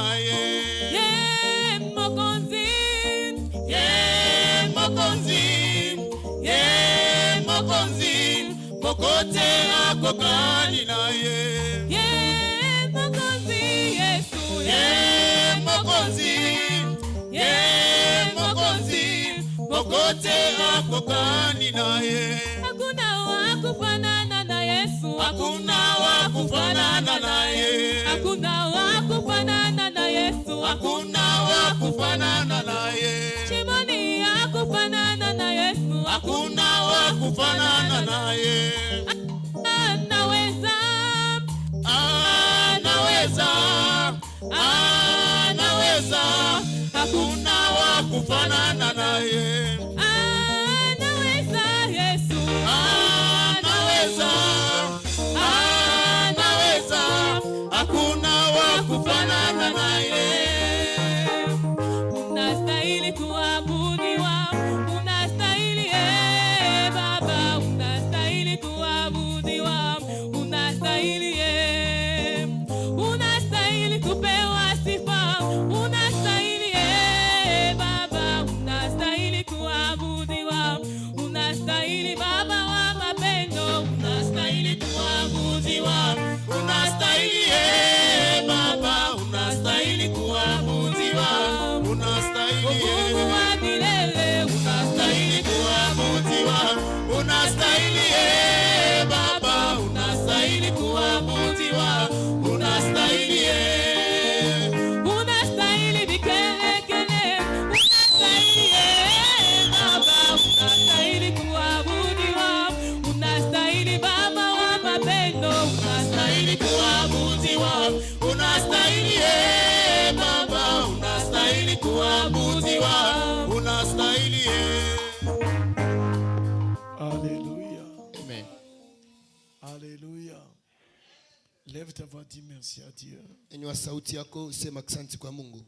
naye. Mokonzi, Mokonzi, Mokonzi, kokote akokani naye. Mokonzi Yesu, Mokonzi, Mokonzi, kokote akokani naye. hakuna wa kufanana na Yesu, Hakuna wa kufanana naye. hakuna wa kufanana na Yesu, Hakuna wa kufanana naye. Shimoni ya kufanana na Yesu, Hakuna wa kufanana naye. anaweza, Anaweza, anaweza, hakuna wa kufanana naye. anaweza Yesu, Anaweza, anaweza, hakuna wa kufanana naye. unastahili kuabudiwa, unastahili Baba, unastahili kuabudiwa, unastahili unastahili kupewa sifa, unastahili Baba, unastahili kuabudiwa, unastahili Baba wa mapendo, unastahili kuabudiwa, Unastahili Baba, unastahili kuabudiwa. Unastahili Mungu wa milele, unastahili kuabudiwa. Unastahili Baba, unastahili kuabudiwa. Unastahili unastahili vikelekele, unastahili Baba, unastahili kuabudiwa, unastahili Baba wa mapendo, unastahili kuabudiwa. Unastahili Baba, unastahili kuabudiwa. Unastahili. Alléluia. Amen. Alléluia. Lève ta voix, dis merci à Dieu. Inua sauti yako, sema asante kwa Mungu.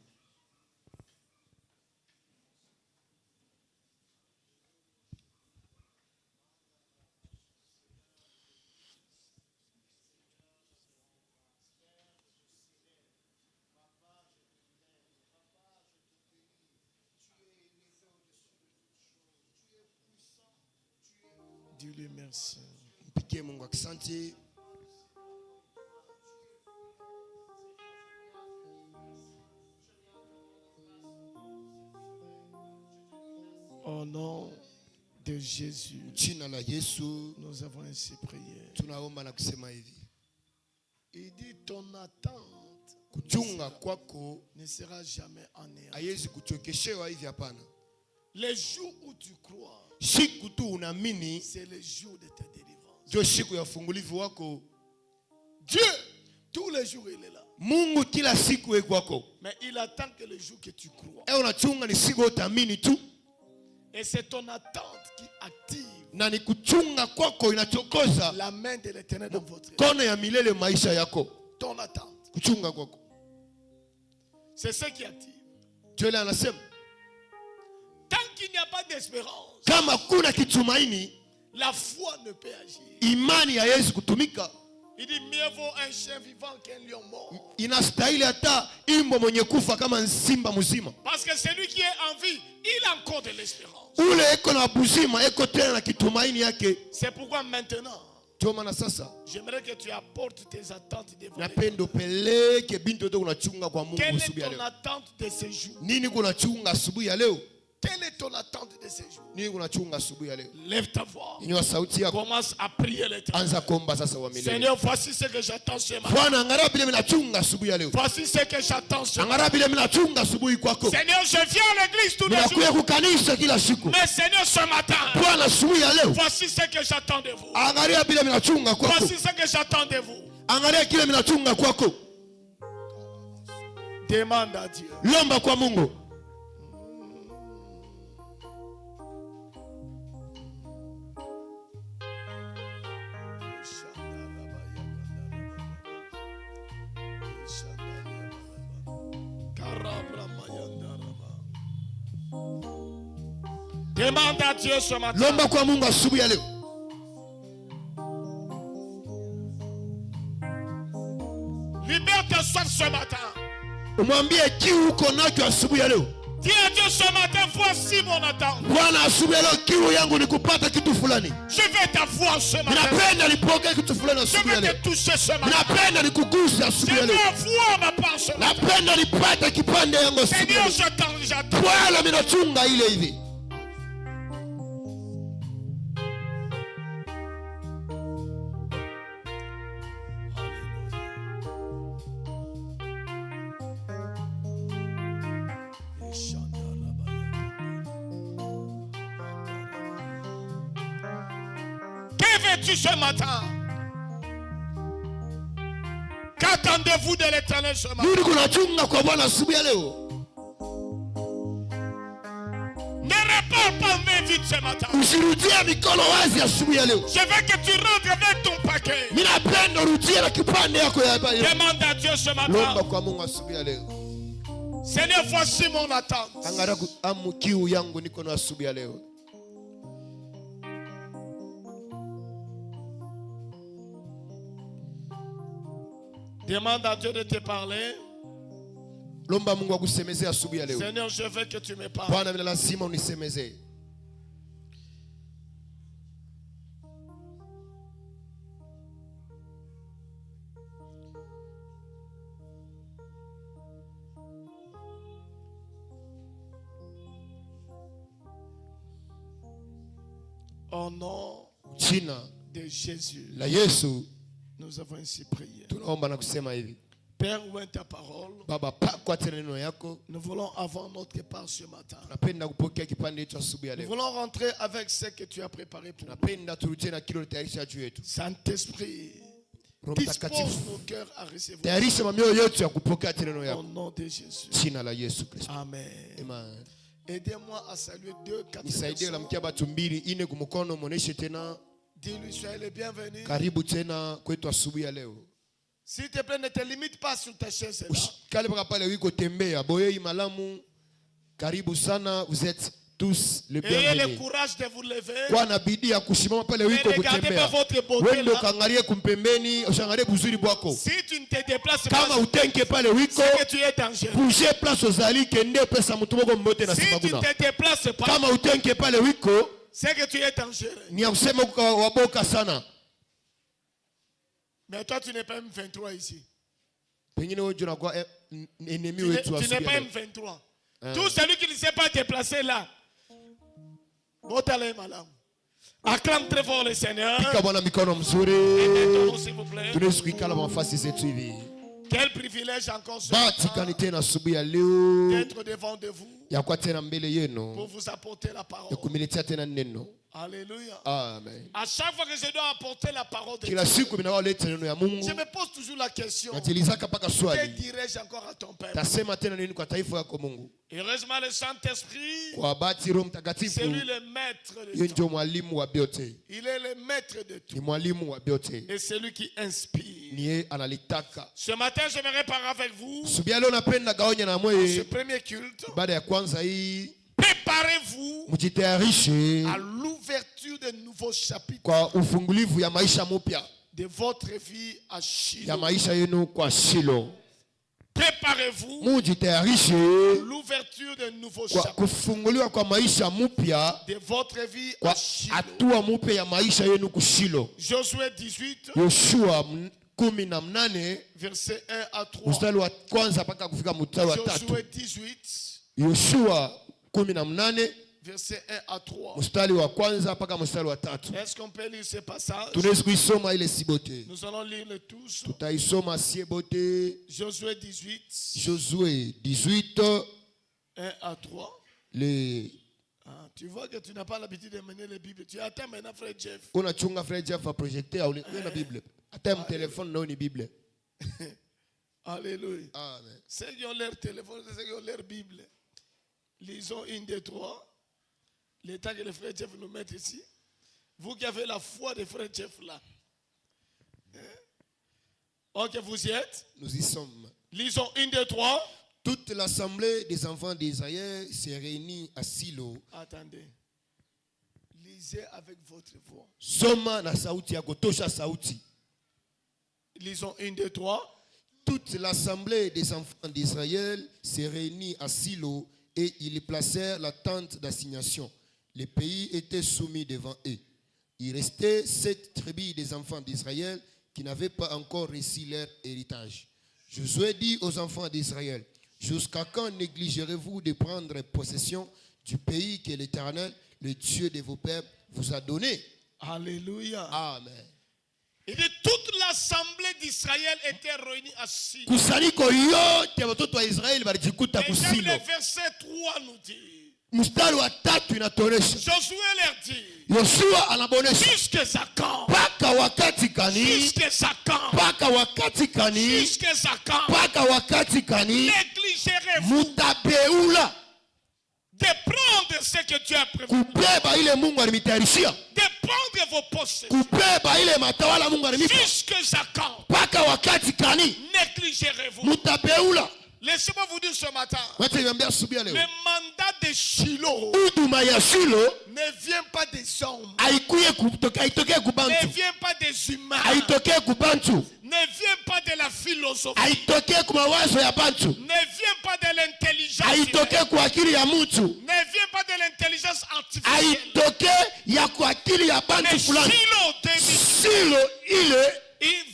Dis-lui merci. Mpigie Mungu asante. Au nom de Jésus, Jina la Yesu nous avons ainsi prié. tunaomba na kusema hivi. Il dit ton attente Kuchunga kwako ne sera jamais en néant. haiwezi kuchokeshewa hivi, hapana. Les jours où tu crois, Siku tu unaamini c'est le jour de ta délivrance. ndio siku ya ufungulivu wako. Dieu, tous les jours, il est là. Mungu kila siku yeye kwako. Mais il attend que le jour que tu crois. Unachunga ni siku utaamini tu. Et c'est ton attente qui active Na ni kuchunga kwako inachokoza la main de l'Éternel dans votre vie. kono ya milele maisha yako. Ton attente. Kuchunga kwako. C'est ce qui active. Joel anasema Tant qu'il n'y a pas d'espérance, kama kuna kitumaini, la foi ne peut agir. imani haiwezi kutumika. Il dit mieux vaut un chien vivant qu'un lion mort. Inastahili hata imbo mwenye kufa kama simba mzima. Parce que celui qui est en vie, il a encore de l'espérance. Ule eko na buzima eko tena na kitumaini yake. C'est pourquoi maintenant, Ndio maana sasa j'aimerais que tu apportes tes attentes devant Dieu. napenda upeleke bintu yote unachunga kwa Mungu Quelle est asubuhi ya ton leo. attente de ce jour? Nini kunachunga asubuhi ya leo? Quelle est ton attente de ce jour? Nini kunachunga asubuhi ya leo? Lève ta voix. Inua sauti yako, Commence à prier l'Éternel. anza kuomba sasa wa milele. Seigneur, voici ce que j'attends ce matin. Bwana, angalia vile ninachunga asubuhi ya leo. Voici ce que j'attends ce matin. Angalia vile ninachunga asubuhi kwako. Seigneur, je viens à l'église tous les jours. Ninakuja kukanisa kila siku. Mais Seigneur, ce matin, Bwana, asubuhi ya leo voici ce que j'attends de vous. angalia vile ninachunga kwako. Voici ce que j'attends de vous. Angalia kile ninachunga kwako. Demande à Dieu. Lomba kwa Mungu. Demande à Dieu ce matin. Lomba kwa Mungu asubuhi ya leo. Libère tes soifs ce matin. Umwambie kiu uko nacho asubuhi ya leo. Dis à Dieu ce matin, voici mon attente. Bwana, asubuhi ya leo kiu yangu ni kupata kitu fulani. Je vais t'avoir ce matin. Ninapenda nipokee kitu fulani Je asubuhi ya vais leo. te toucher ce matin. Ninapenda nikuguse Je asubuhi ya vais leo. avoir ma part ce matin. Napenda nipate kipande yangu asubuhi ya Seigneur, leo. j'attends. Bwana, minachunga ile hivi. Que veux-tu ce matin? Qu'attendez-vous de l'Éternel ce matin? Nini kunachunga kwa Bwana asubuhi ya leo? Ne réponds pas mais vite ce matin. Usirudie mikono wazi asubuhi ya leo. Je veux que tu rentres avec ton paquet. Ninapenda urudie na kipande yako ya Bwana. Demande à Dieu ce Lomba matin. kwa Mungu asubuhi ya leo. Seigneur, voici mon attente. Angalia amu kiu yangu niko na asubuhi ya leo. Demande à Dieu de te parler. Lomba Mungu akusemezee asubuhi ya leo. Seigneur, je veux que tu me parles. Bwana, mimi lazima unisemezee. Au nom Jina de Jésus, la Yesu nous avons ainsi prié. tunaomba na kusema hivi. Père, ouvre ta parole. Baba, pakwa tena neno yako. Nous voulons avoir notre part ce matin. Napenda kupokea kipande hicho asubuhi ya Nous leo. voulons rentrer avec ce que tu as préparé pour nous. Napenda turudie na kile utayarisha juu yetu. Saint-Esprit, Roho dispose Mtakatifu, nos cœurs à recevoir. tayarisha mamioyo yetu ya kupokea tena neno Au yako. nom de Jésus. Jina la Yesu Kristo. Amen. Amen. Aidez-moi à saluer 2-4 Nisaidie la personnes. mkia batu mbili ine kumukono muoneshe tena Dis-lui, soyez les bienvenus. karibu tena kwetu asubuhi ya leo. S'il te plaît, ne te limite pas sur ta chaise là. Ushikale mpaka pale wiko tembea. Boyei malamu. Karibu sana, vous êtes tous les Ayez le bienvenus. courage de vous lever. Kwa na bidii ya kusimama pale wiko Ne regardez pas kutembea. votre beauté Wende là. ukaangalie kumpembeni, ushangalie buzuri bwako. Si tu ne te déplaces Kama pas, utenke pale wiko, c'est que tu es dangereux. bouger place ozali kende pesa mtu moko mbote na Si tu simaguna. ne te déplaces pas, Kama utenke pale wiko, c'est que tu es dangereux. ni ya kusema waboka sana. Mais toi, tu n'es pas M23 ici. Pengine wewe unakuwa enemy Tu wetu n'es asubuhi pas ya leo. M23. Tout celui qui ne s'est pas déplacé là. Botale malam. Acclame très fort le Seigneur. Pika Bwana mikono mzuri. Mettons-nous, s'il vous plaît. Tunaweza kuikala mafasi zetu hivi. Quel privilège encore ce Bahati matin gani tena asubuhi ya leo d'être devant de vous ya kuwa tena mbele pour yenu vous apporter la ya parole. kumiletea tena neno. Alléluia. Amen. À chaque fois que je dois apporter la parole de Kila Dieu, siku ninawaleta neno ya Mungu. je me pose toujours la question, Natilizaka mpaka que swali. dirais-je encore à ton peuple? Tasema tena nini kwa taifa yako Mungu? Heureusement, le Saint-Esprit, Kwa bahati Roho Mtakatifu c'est lui le maître de yeye tout. ndio mwalimu wa vyote. Il est le maître de tout. Ni mwalimu wa vyote. Et c'est lui qui inspire. Ni yeye analitaka. Ce matin, j'aimerais parler avec vous. Subia leo napenda gaonya na Ce mwe premier culte, baada ya kwanza hii préparez-vous mjitayarishe à l'ouverture de nouveaux chapitres kwa ufungulivu ya maisha mpya de votre vie à ya Shiloh. maisha yenu kwa Shilo. Préparez-vous Mujitayarishe à l'ouverture de nouveaux kwa chapitres kufunguliwa kwa maisha mpya de votre vie à kwa Shiloh. hatua mpya ya maisha yenu kushilo. Josué 18, Yoshua 18 verset 1 à 3. mstari wa kwanza mpaka kufika mstari wa Josué 3. 18, Yoshua 18 verset 1 à 3. mstari wa kwanza mpaka mstari wa 3. Est-ce qu'on peut lire ce passage? Tunaweza kuisoma ile sibote. Nous allons lire le tous. Tutaisoma siebote. Josué 18, Josué 18 1 à 3. le Ah, tu vois que tu n'as pas l'habitude de mener les Bibles. Tu attends maintenant, frère Jeff. kuna chunga frère Jeff a projecter au na Bible. Hata mu téléphone nao ni Bible. Alléluia. Amen. Ceux qui ont leur téléphone, ceux qui ont leur Bible, lisons une des trois. Le temps que le frère Jeff nous mette ici. Vous qui avez la foi de frère Jeff là. Ok, vous y êtes? Nous y sommes. Lisons une des trois. Toute l'assemblée des enfants d'Israël s'est réunie à Silo. Attendez. Lisez avec votre voix. Soma na sauti yako, tosha sauti. Lisons une des trois. toute l'assemblée des enfants d'Israël s'est réunie à Silo et ils placèrent la tente d'assignation. Les pays étaient soumis devant eux. Il restait 7 tribus des enfants d'Israël qui n'avaient pas encore reçu leur héritage. Josué dit aux enfants d'Israël, jusqu'à quand négligerez-vous de prendre possession du pays que l'Éternel, le Dieu de vos pères, vous a donné? Alléluia. Amen. Il dit toute l'assemblée d'Israël était réunie à Silo. Kusanyiko yote watoto wa Israeli walijikuta Et j'aime kusilo. le verset 3 nous dit. Mstari wa 3 inatoresha. Josué leur dit. Yoshua anabonesha. Jusqu'à quand? Paka wakati kani? Jusqu'à quand? Paka wakati kani? Jusqu'à quand? Paka wakati kani? Négligerez-vous Mutabeula de prendre ce que Dieu a prévu. kubeba ile Mungu alimitayarishia. De prendre vos possessions. Kubeba ile matawala Mungu alimipa. Jusqu'à quand? Paka wakati kani? Négligerez-vous. Mutabeula. Laissez-moi vous dire ce matin. Wacha niambie asubuhi ya Le leo. mandat de Shiloh Huduma ya Shilo ne vient pas des hommes. haikuye kutoka, haitokee Ne kubantu. vient pas des humains. Haitokee kubantu. Ne vient pas de la philosophie. Haitokee kwa mawazo ya bantu. Ne vient pas de l'intelligence. Haitokee kwa akili ya mtu. Ne vient pas de l'intelligence artificielle. Haitokee ya kwa akili ya bantu Mais fulani. Shiloh Shilo ile est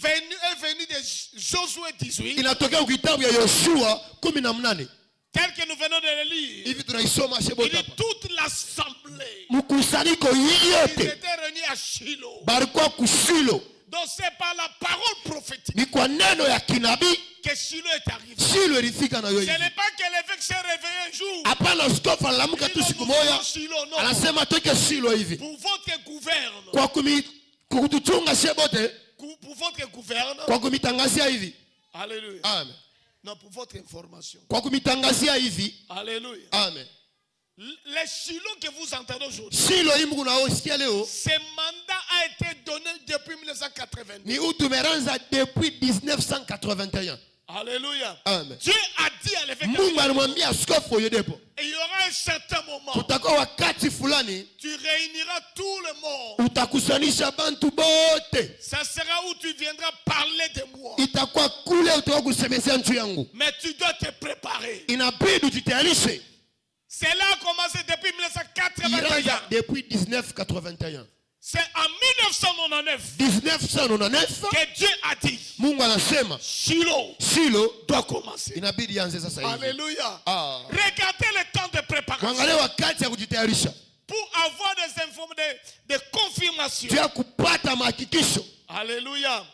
venu de Josué 18, inatokea kwa kitabu ya Yoshua 18. tel que nous venons de le lire. Hivi tunaisoma Il shebota dit hapa. toute l'assemblée. Mkusanyiko Ils yote étaient réunis à Shiloh. balikuwa kushilo. Donc c'est par la parole prophétique Ni kwa neno ya kinabii que Shiloh est arrivé. Shilo ilifika na Ce yoyi. n'est pas que l'évêque s'est réveillé un jour. Hapana, askofu aliamka tu siku moja Shiloh, non. anasema toke Shilo hivi. Pour votre gouverne. Kwa kutuchunga shebote, Pour votre gouverne. kwa kumitangazia hivi. Alléluia. Amen. Non, pour votre information. Kwa kumitangazia hivi. Alléluia. Amen. Les Shiloh que vous entendez aujourd'hui. Shilo hii Mungu naosikia leo Ce mandat a été donné depuis 1982. ni utumeranza depuis 1981. Alléluia. Amen. Dieu a dit à l'évêque. Mungu alimwambia askofu Oyedepo, Et il y aura un certain moment. kutakuwa wakati fulani Tu réuniras tout le monde. utakusanisha bantu bote. Ça sera où tu viendras parler de moi. Itakuwa kule utakuwa kusemezea nchi yangu. Mais tu dois te préparer. Inabidi ujitayarishe. Cela a commencé depuis 1981. Iraanza depuis 1981. C'est en 1999 1999 que Dieu a dit Mungu anasema Shiloh Shilo doit commencer. inabidi ianze sasa hivi. Alléluia. Ah. Regardez le temps de préparation Kuangalia wakati ya kujitayarisha. pour avoir des confirmations. Tu ya kupata mahakikisho. Alléluia.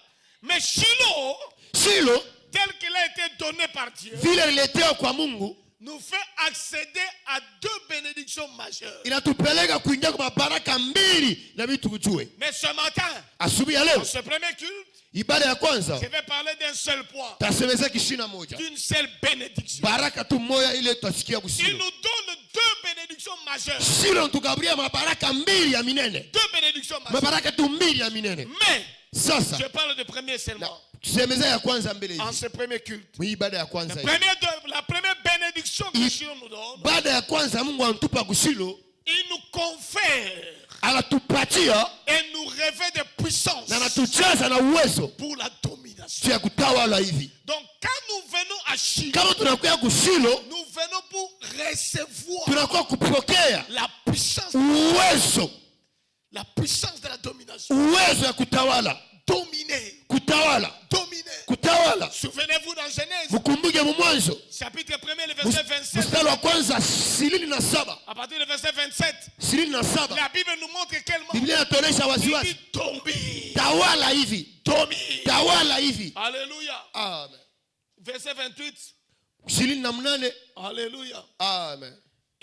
Mais Shiloh, Shilo tel qu'il a été donné par Dieu, vile liletewa kwa Mungu nous fait accéder à 2 bénédictions majeures. inatupeleka kuingia kwa baraka mbili na vitu kujue. Mais ce matin, Asubuhi ya dans leo ce premier culte, ibada ya kwanza je vais parler d'un seul point, tasemeza kishina moja. d'une seule bénédiction. Baraka tu moja ile tutasikia Il kusilo. nous donne 2 bénédictions majeures. Shilo tukabria mabaraka mbili ya minene. 2 bénédictions majeures. Mabaraka tu mbili ya minene. Mais, Sasa je parle de premier seulement. tusemeza ya kwanza mbele En hivi. ce premier culte. Ibada ya kwanza hivi. La première bénédiction que Shiloh nous donne, Baada ya kwanza Mungu anatupa kushilo, il nous confère anatupatia et nous revêt de puissance na anatujaza na uwezo pour la domination. juu ya kutawala hivi. Donc quand nous venons à Shiloh, Kama tunakuya kushilo, nous venons pour recevoir tunakuwa kupokea la puissance uwezo, de la domination. uwezo ya kutawala, Dominer, kutawala, dominer. kutawala. Souvenez-vous dans Genèse, Mkumbuke mwanzo chapitre 1er, le verset 27. mstari wa kwanza 27, À partir du verset 27, 27 la Bible nous montre quellement Biblia inatuonyesha il waziwazi, dit domine. tawala hivi, Domine. tawala hivi. Alléluia. Amen. Verset 28. 28. Alléluia. Amen.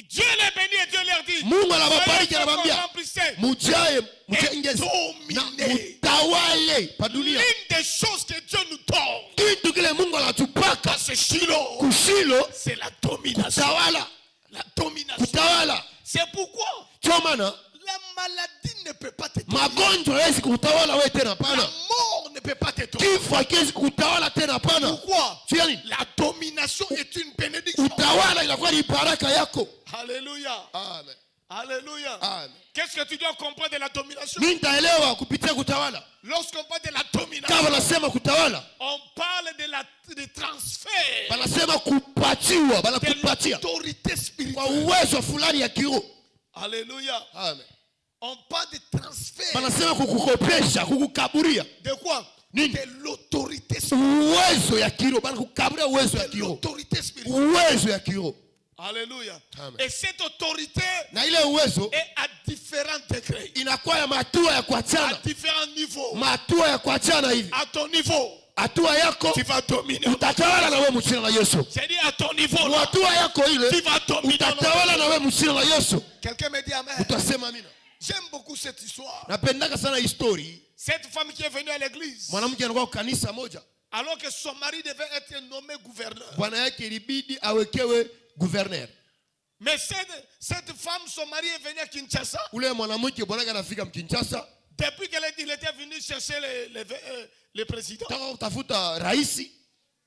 Dieu les bénit et Dieu leur dit, Mungu anawabariki, soyez anamwambia remplissez. mujae, mjengeze na mutawale pa dunia. L'une des choses que Dieu nous donne, Kitu kile Mungu anatupaka c'est Shiloh, kushilo, c'est la domination. kutawala, La domination. kutawala. C'est pourquoi Ndio maana la maladie ne peut pas te dominer. magonjwa hawezi kutawala wewe tena, La hapana. mort ne peut pas te dominer. Kifo hakiwezi kutawala tena, hapana. Pourquoi? Sio nini? La domination est une bénédiction. Utawala inakuwa ni baraka yako. Alléluia. Amen. Alléluia. Amen. Qu'est-ce que tu dois comprendre de la domination? Mimi nitaelewa kupitia kutawala. Lorsqu'on parle de la Kama domination, wanasema kutawala, on parle de transfert wanasema kupatiwa, de wanakupatia l'autorité kwa spirituelle. uwezo fulani ya kiroho. Alléluia. Amen. On parle de transfert. Wanasema kukukopesha, kukukaburia. De quoi? Nini? De l'autorité spirituelle. Uwezo ya kiroho, bana kukaburia uwezo ya De kiroho. l'autorité spirituelle. Uwezo ya kiroho. Alléluia. Amen. Et cette autorité Na ile uwezo est à différents degrés, inakuwa ya matua ya à kuachana. différents niveaux. Matua ya kuachana hivi. À ton niveau, Hatua yako tu vas dominer. utatawala na wewe mchina la Yesu. J'ai dit à ton niveau, là, Hatua yako tu ile vas dominer. utatawala na wewe mchina la Yesu. Quelqu'un me dit amen. Utasema amina. J'aime beaucoup cette histoire. Napendaka sana history. Cette femme qui est venue à l'église, Mwanamke anakuwa kwa kanisa moja. alors que son mari devait être nommé gouverneur. Bwana yake ilibidi awekewe gouverneur. Mais cette femme, son mari est venu à Kinshasa. Ule mwanamke bwana yake anafika Kinshasa. Depuis qu'il était venu chercher le président, Taka kutafuta raisi,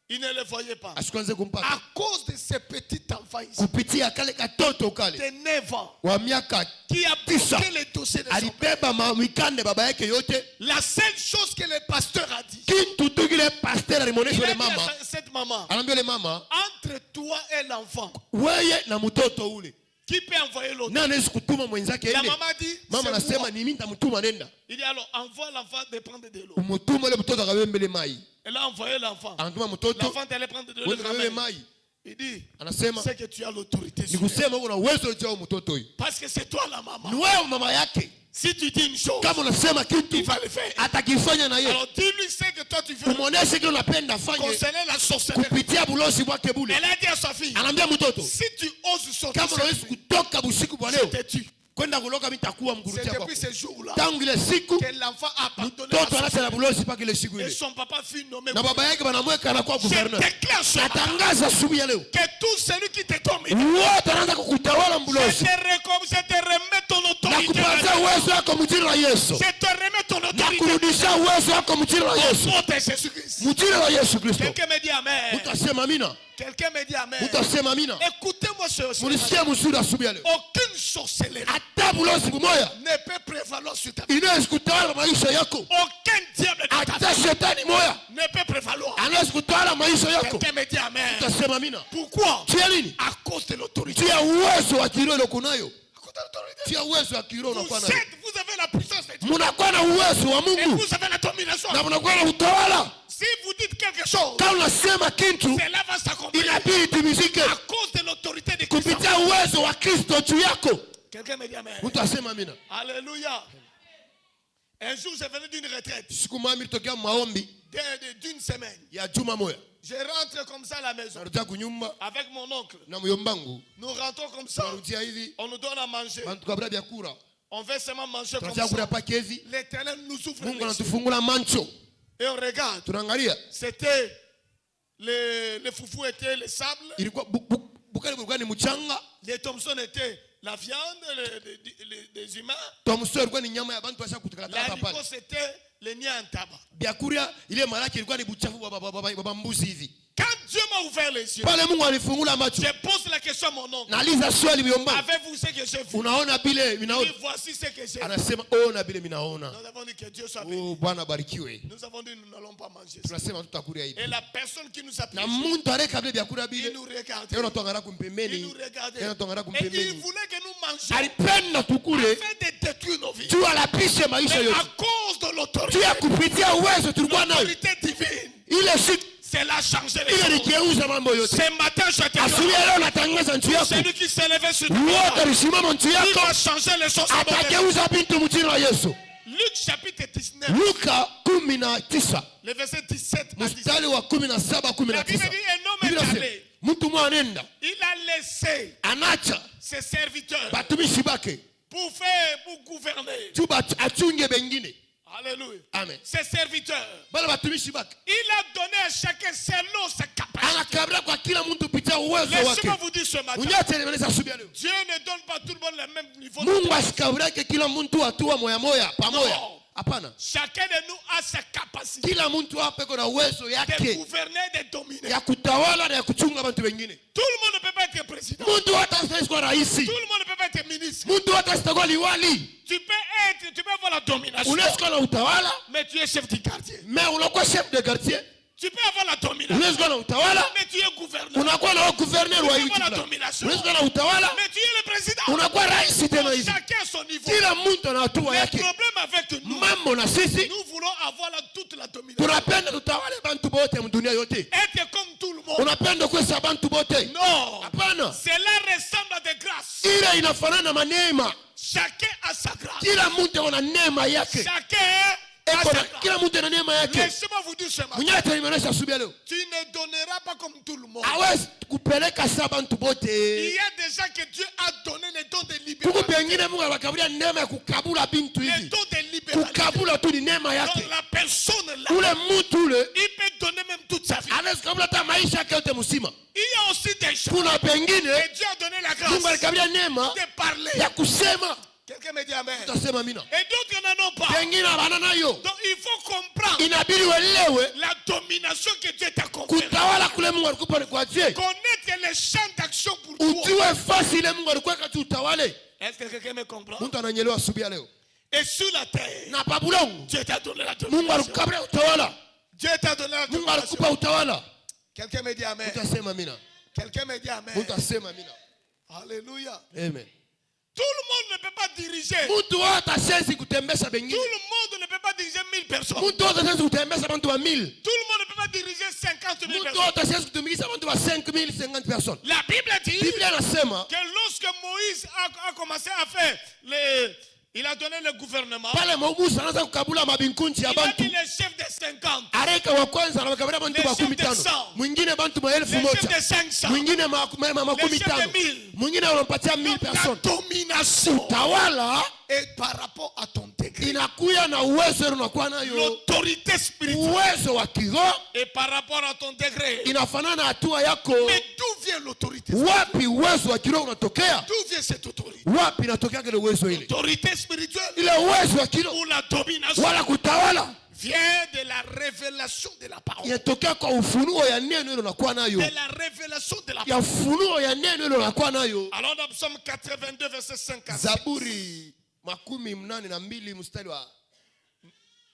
il ne le voyait pas. asikuanze kumpata. À cause de ce petit enfant ici, Kupitia kale katoto kale de 9 ans, wa miaka qui a tisa, bloqué les dossiers de son père. alibeba mikande baba yake yote. La seule chose que le pasteur a dit, Kintu tu kile pastor il alimuonesha a le dit mama. à cette maman, Anaambia le mama, entre toi et l'enfant, wewe na mtoto ule. qui peut envoyer l'autre? Nani anaweza kutuma mwenzake La ende? maman dit, Mama c'est anasema moi. ni mimi nitamtuma nenda. Il dit alors, envoie l'enfant de prendre de l'eau. Umutuma ule mtoto akabembele mai. Elle a envoyé l'enfant. Anatuma mtoto, L'enfant allait prendre de l'eau. wewe le kabebe ramène. mai. Il dit, Anasema c'est que tu as l'autorité ni sur elle. kusema uko na uwezo juu ya mtoto huyu. Parce que c'est toi la maman. Ni wewe mama yake. Si tu dis une chose, Kama unasema kitu il va le faire. atakifanya na yeye. Alors dis-lui ce que toi tu veux Umuoneshe kile unapenda afanye concernant la sorcellerie. kupitia bulozi bwake bule. Elle a dit à sa fille, Anaambia mtoto, si tu oses sortir, kama unaweza kutoka busiku bwa je leo te tue. kwenda kuloka mimi nitakuwa C'est mgurutia depuis kwako. ce jour-là Tangu ile siku que l'enfant a abandonné mtoto la anaacha na sorcellerie. bulozi mpaka ile siku Et ile. son papa fut nommé. Na baba yake banamweka anakuwa Je gouverneur. déclare ce matin Natangaza asubuhi ya leo. que tout celui qui te domine, Wote anaanza kukutawala mbulozi. je te remets ton Na autorité. kupatia uwezo wako mjina la Yesu. Je te remets ton Na autorité. kurudisha uwezo wako mjina la Au Yesu. nom de Jésus-Christ. Mjina la Yesu Kristo. Quelqu'un me dit amen. Utasema amina. Quelqu'un me dit amen. Utasema amina. Écoutez-moi ce Munisikie mzuri asubuhi ya leo. aucune sorcellerie Hata bulozi mmoja ne peut prévaloir sur ta vie. inaweza kutawala maisha yako. Aucun diable de ta Hata vie shetani moja ne peut prévaloir. anaweza kutawala maisha yako. Quelqu'un me dit amen. Utasema amina. Pourquoi? Tia nini? À cause de l'autorité. Tia uwezo wa kiroho uliokuwa nayo. À cause de l'autorité. Tia uwezo wa kiroho unakuwa nayo. Vous avez la puissance de Dieu. Mnakuwa na uwezo wa Et Mungu vous avez la domination. na mnakuwa na utawala. Si vous dites quelque chose, Kama unasema kitu cela va s'accomplir. inabidi timizike À cause de l'autorité de Christ. kupitia uwezo wa Kristo juu yako. Quelqu'un me dit amen. Mtu asema amina. Alléluia. Un jour, j'ai venu d'une retraite Siku moja nilitokea maombi d'une semaine. ya juma moja. Je rentre comme ça à la maison Narudia kunyumba avec mon oncle. na myombangu. Nous rentrons comme ça. Narudia hivi, On nous donne à manger. bantu kabla ya kura. On veut seulement manger comme Tunatia kula ça. pake hivi. L'Éternel nous ouvre Mungu les yeux. anatufungula mancho. Et on regarde. Tunaangalia. C'était les foufous étaient les sables. Ilikuwa bukali bulikuwa ni mchanga. Les Thompson étaient la viande des humains. Tomso ilikuwa ni nyama ya bantu basha kutakata La hapa pale. Nico c'était les niais en tabac. Biakuria ile maraki ilikuwa ni buchafu baba mbuzi hivi. Quand Dieu m'a ouvert les yeux, Pale Mungu alifungula macho. je pose la question à mon oncle. Nauliza swali myombangu. Avez-vous ce que j'ai vu? Unaona bile Il minaona. dit, voici ce que j'ai vu. Anasema ona bile minaona. Nous avons dit que Dieu soit béni. Oh Bwana barikiwe. Nous avons dit nous n'allons pas manger ça. Tunasema tutakulia hivi. Et la personne qui nous a Na pris, muntu areka bile biakura il bile. nous regardait. Tena tuangara Il kumpembeni. nous regardait. Tena tuangara Et il kumpembeni. voulait que nous mangions Alipenda tukule afin de détruire nos vies. juu alapishe maisha Mais yote. à cause de l'autorité, Juu ya kupitia uwezo tulikuwa nayo. l'autorité divine, Ile siku cela a changé les ile choses. ligeuza mambo yote. Ce matin, je te Asubuhi dis, ya leo natangaza nchi yako. celui qui s'est levé sur Wote toi, alisimama nchi il yako. va changer les choses. à bon terme. Atageuza bintu mjini la Yesu. Luc chapitre 19, Luka 19 le verset 17 à 19. mstari wa 17 La Bible 19. dit, un homme Biblia est inasema, allé. mtu mmoja anaenda Il a laissé anacha ses serviteurs batumishi bake pour gouverner. juu achunge bengine. Alléluia. Amen. Ses serviteurs. Bale batumishi bake Il a donné à chacun selon sa capacité. anakabila kwa kila mtu kupitia uwezo wake. Laissez-moi vous dire ce matin. Unyache nimeleza asubuhi ya leo. Dieu ne donne pas tout le monde le même niveau. Mungu asikabirake kila mtu hatua moya moya pamoja. No. Hapana. Chacun de nous a sa capacité Kila mtu hapa iko na uwezo de yake gouverner, de dominer. ya kutawala na ya kuchunga watu wengine. Tout le monde ne peut pas être président. Mtu hata hawezi kuwa rais. Tout le monde ne peut pas être être ministre. Mtu wote asitakuwa liwali. Tu peux avoir la domination. Unaweza kuwa na utawala, Mais tu es chef du quartier. mais unakuwa chef de quartier. Tu peux avoir la domination. Unaweza kuwa na utawala, Mais tu es gouverneur. unakuwa na gouverneur wa Tu peux avoir la nchi. domination. Unaweza kuwa na utawala, Mais tu es le président. unakuwa rais tena hivi. Chacun à son niveau. Kila mtu ana hatua Le yake. problème avec nous, Mambo na sisi nous voulons avoir toute la domination. tunapenda tutawale bantu bote mdunia yote. Être comme tout le monde. Unapenda kuesa bantu bote. Non. Hapana. Cela ressemble à des grâces. Ile inafanana na maneema. Chacun a sa grâce. Kila mtu ana neema yake. Chacun a Eko sa na grâce. kila mtu ana neema yake. Laissez-moi vous dire ce matin. Mnyata nimeonyesha asubuhi leo. Tu ne donneras pas comme tout le monde. Hawezi kupeleka saa bantu bote. Il y a des gens que Dieu a donné les dons de Kuku libération. pengine Mungu anakabulia neema ya kukabula bintu Les hivi. dons de libération. Kukabula tu ni neema yake. Donc la personne là, Ule mtu ule il peut donner même toute sa vie. anaweza kabula hata maisha yake yote mzima. Il y a aussi des gens Kuna pengine que Dieu a donné la Mungu grâce alikabulia neema de parler. ya kusema. Quelqu'un me dit amen. Utasema amina. Et d'autres n'en ont pas. Pengine habana nayo. Donc il faut comprendre Inabidi uelewe la domination que Dieu t'a conférée. kutawala kule Mungu alikupa ni kwa je. Connaître les champs d'action pour toi. Ujue fasi ile Mungu alikuwa kati utawale. Est-ce que quelqu'un me comprend? Mtu ananyelewa asubuhi leo. Et sur la terre, Na pabulongo Dieu t'a donné la Mungu domination. alikupa utawala. Dieu t'a donné la Mungu domination. alikupa utawala. Quelqu'un me dit amen. Utasema amina. Quelqu'un me dit amen. Utasema amina. Alléluia. Amen. Tout le monde ne peut pas diriger. Mtu wote hawezi kutembesha Tout bengine. le monde ne peut pas diriger 1000 personnes. Mtu wote hawezi kutembesha bantu wa 1000. Tout le monde ne peut pas diriger 50 000 Mtu personnes. wote hawezi kutumikisha bantu wa 5000, 50 personnes. La Bible dit Biblia inasema que lorsque Moïse a commencé à faire il a donné le gouvernement, pale Mobutu anaanza kukabula mabinkunchi ya il a bantu. dit les chefs de 50, Areka wa kwanza anawakabila bantu Les makumi chefs de tano. 100. Mwingine bantu les maelfu chefs moja. de 500, Mwingine makumi Les chefs tano. de 1000. Mwingine wanampatia 1000 la personnes. domination Tawala est par rapport à ton degré. inakuya na uwezo unakuwa nayo. L'autorité spirituelle Uwezo wa kiroho est par rapport à ton degré. inafanana na hatua yako. Mais d'où vient l'autorité? Wapi uwezo wa kiroho unatokea? D'où vient cette autorité? Wapi inatokea ile uwezo ile? L'autorité spirituelle Ile uwezo wa kiroho ou la domination wala kutawala vient de la révélation de la parole. inatokea kwa ufunuo ya neno ile unakuwa nayo. De la révélation de la Ya parole. ufunuo ya neno ile unakuwa nayo. Alors dans Psaume 82 verset 57. Zaburi 82 mstari wa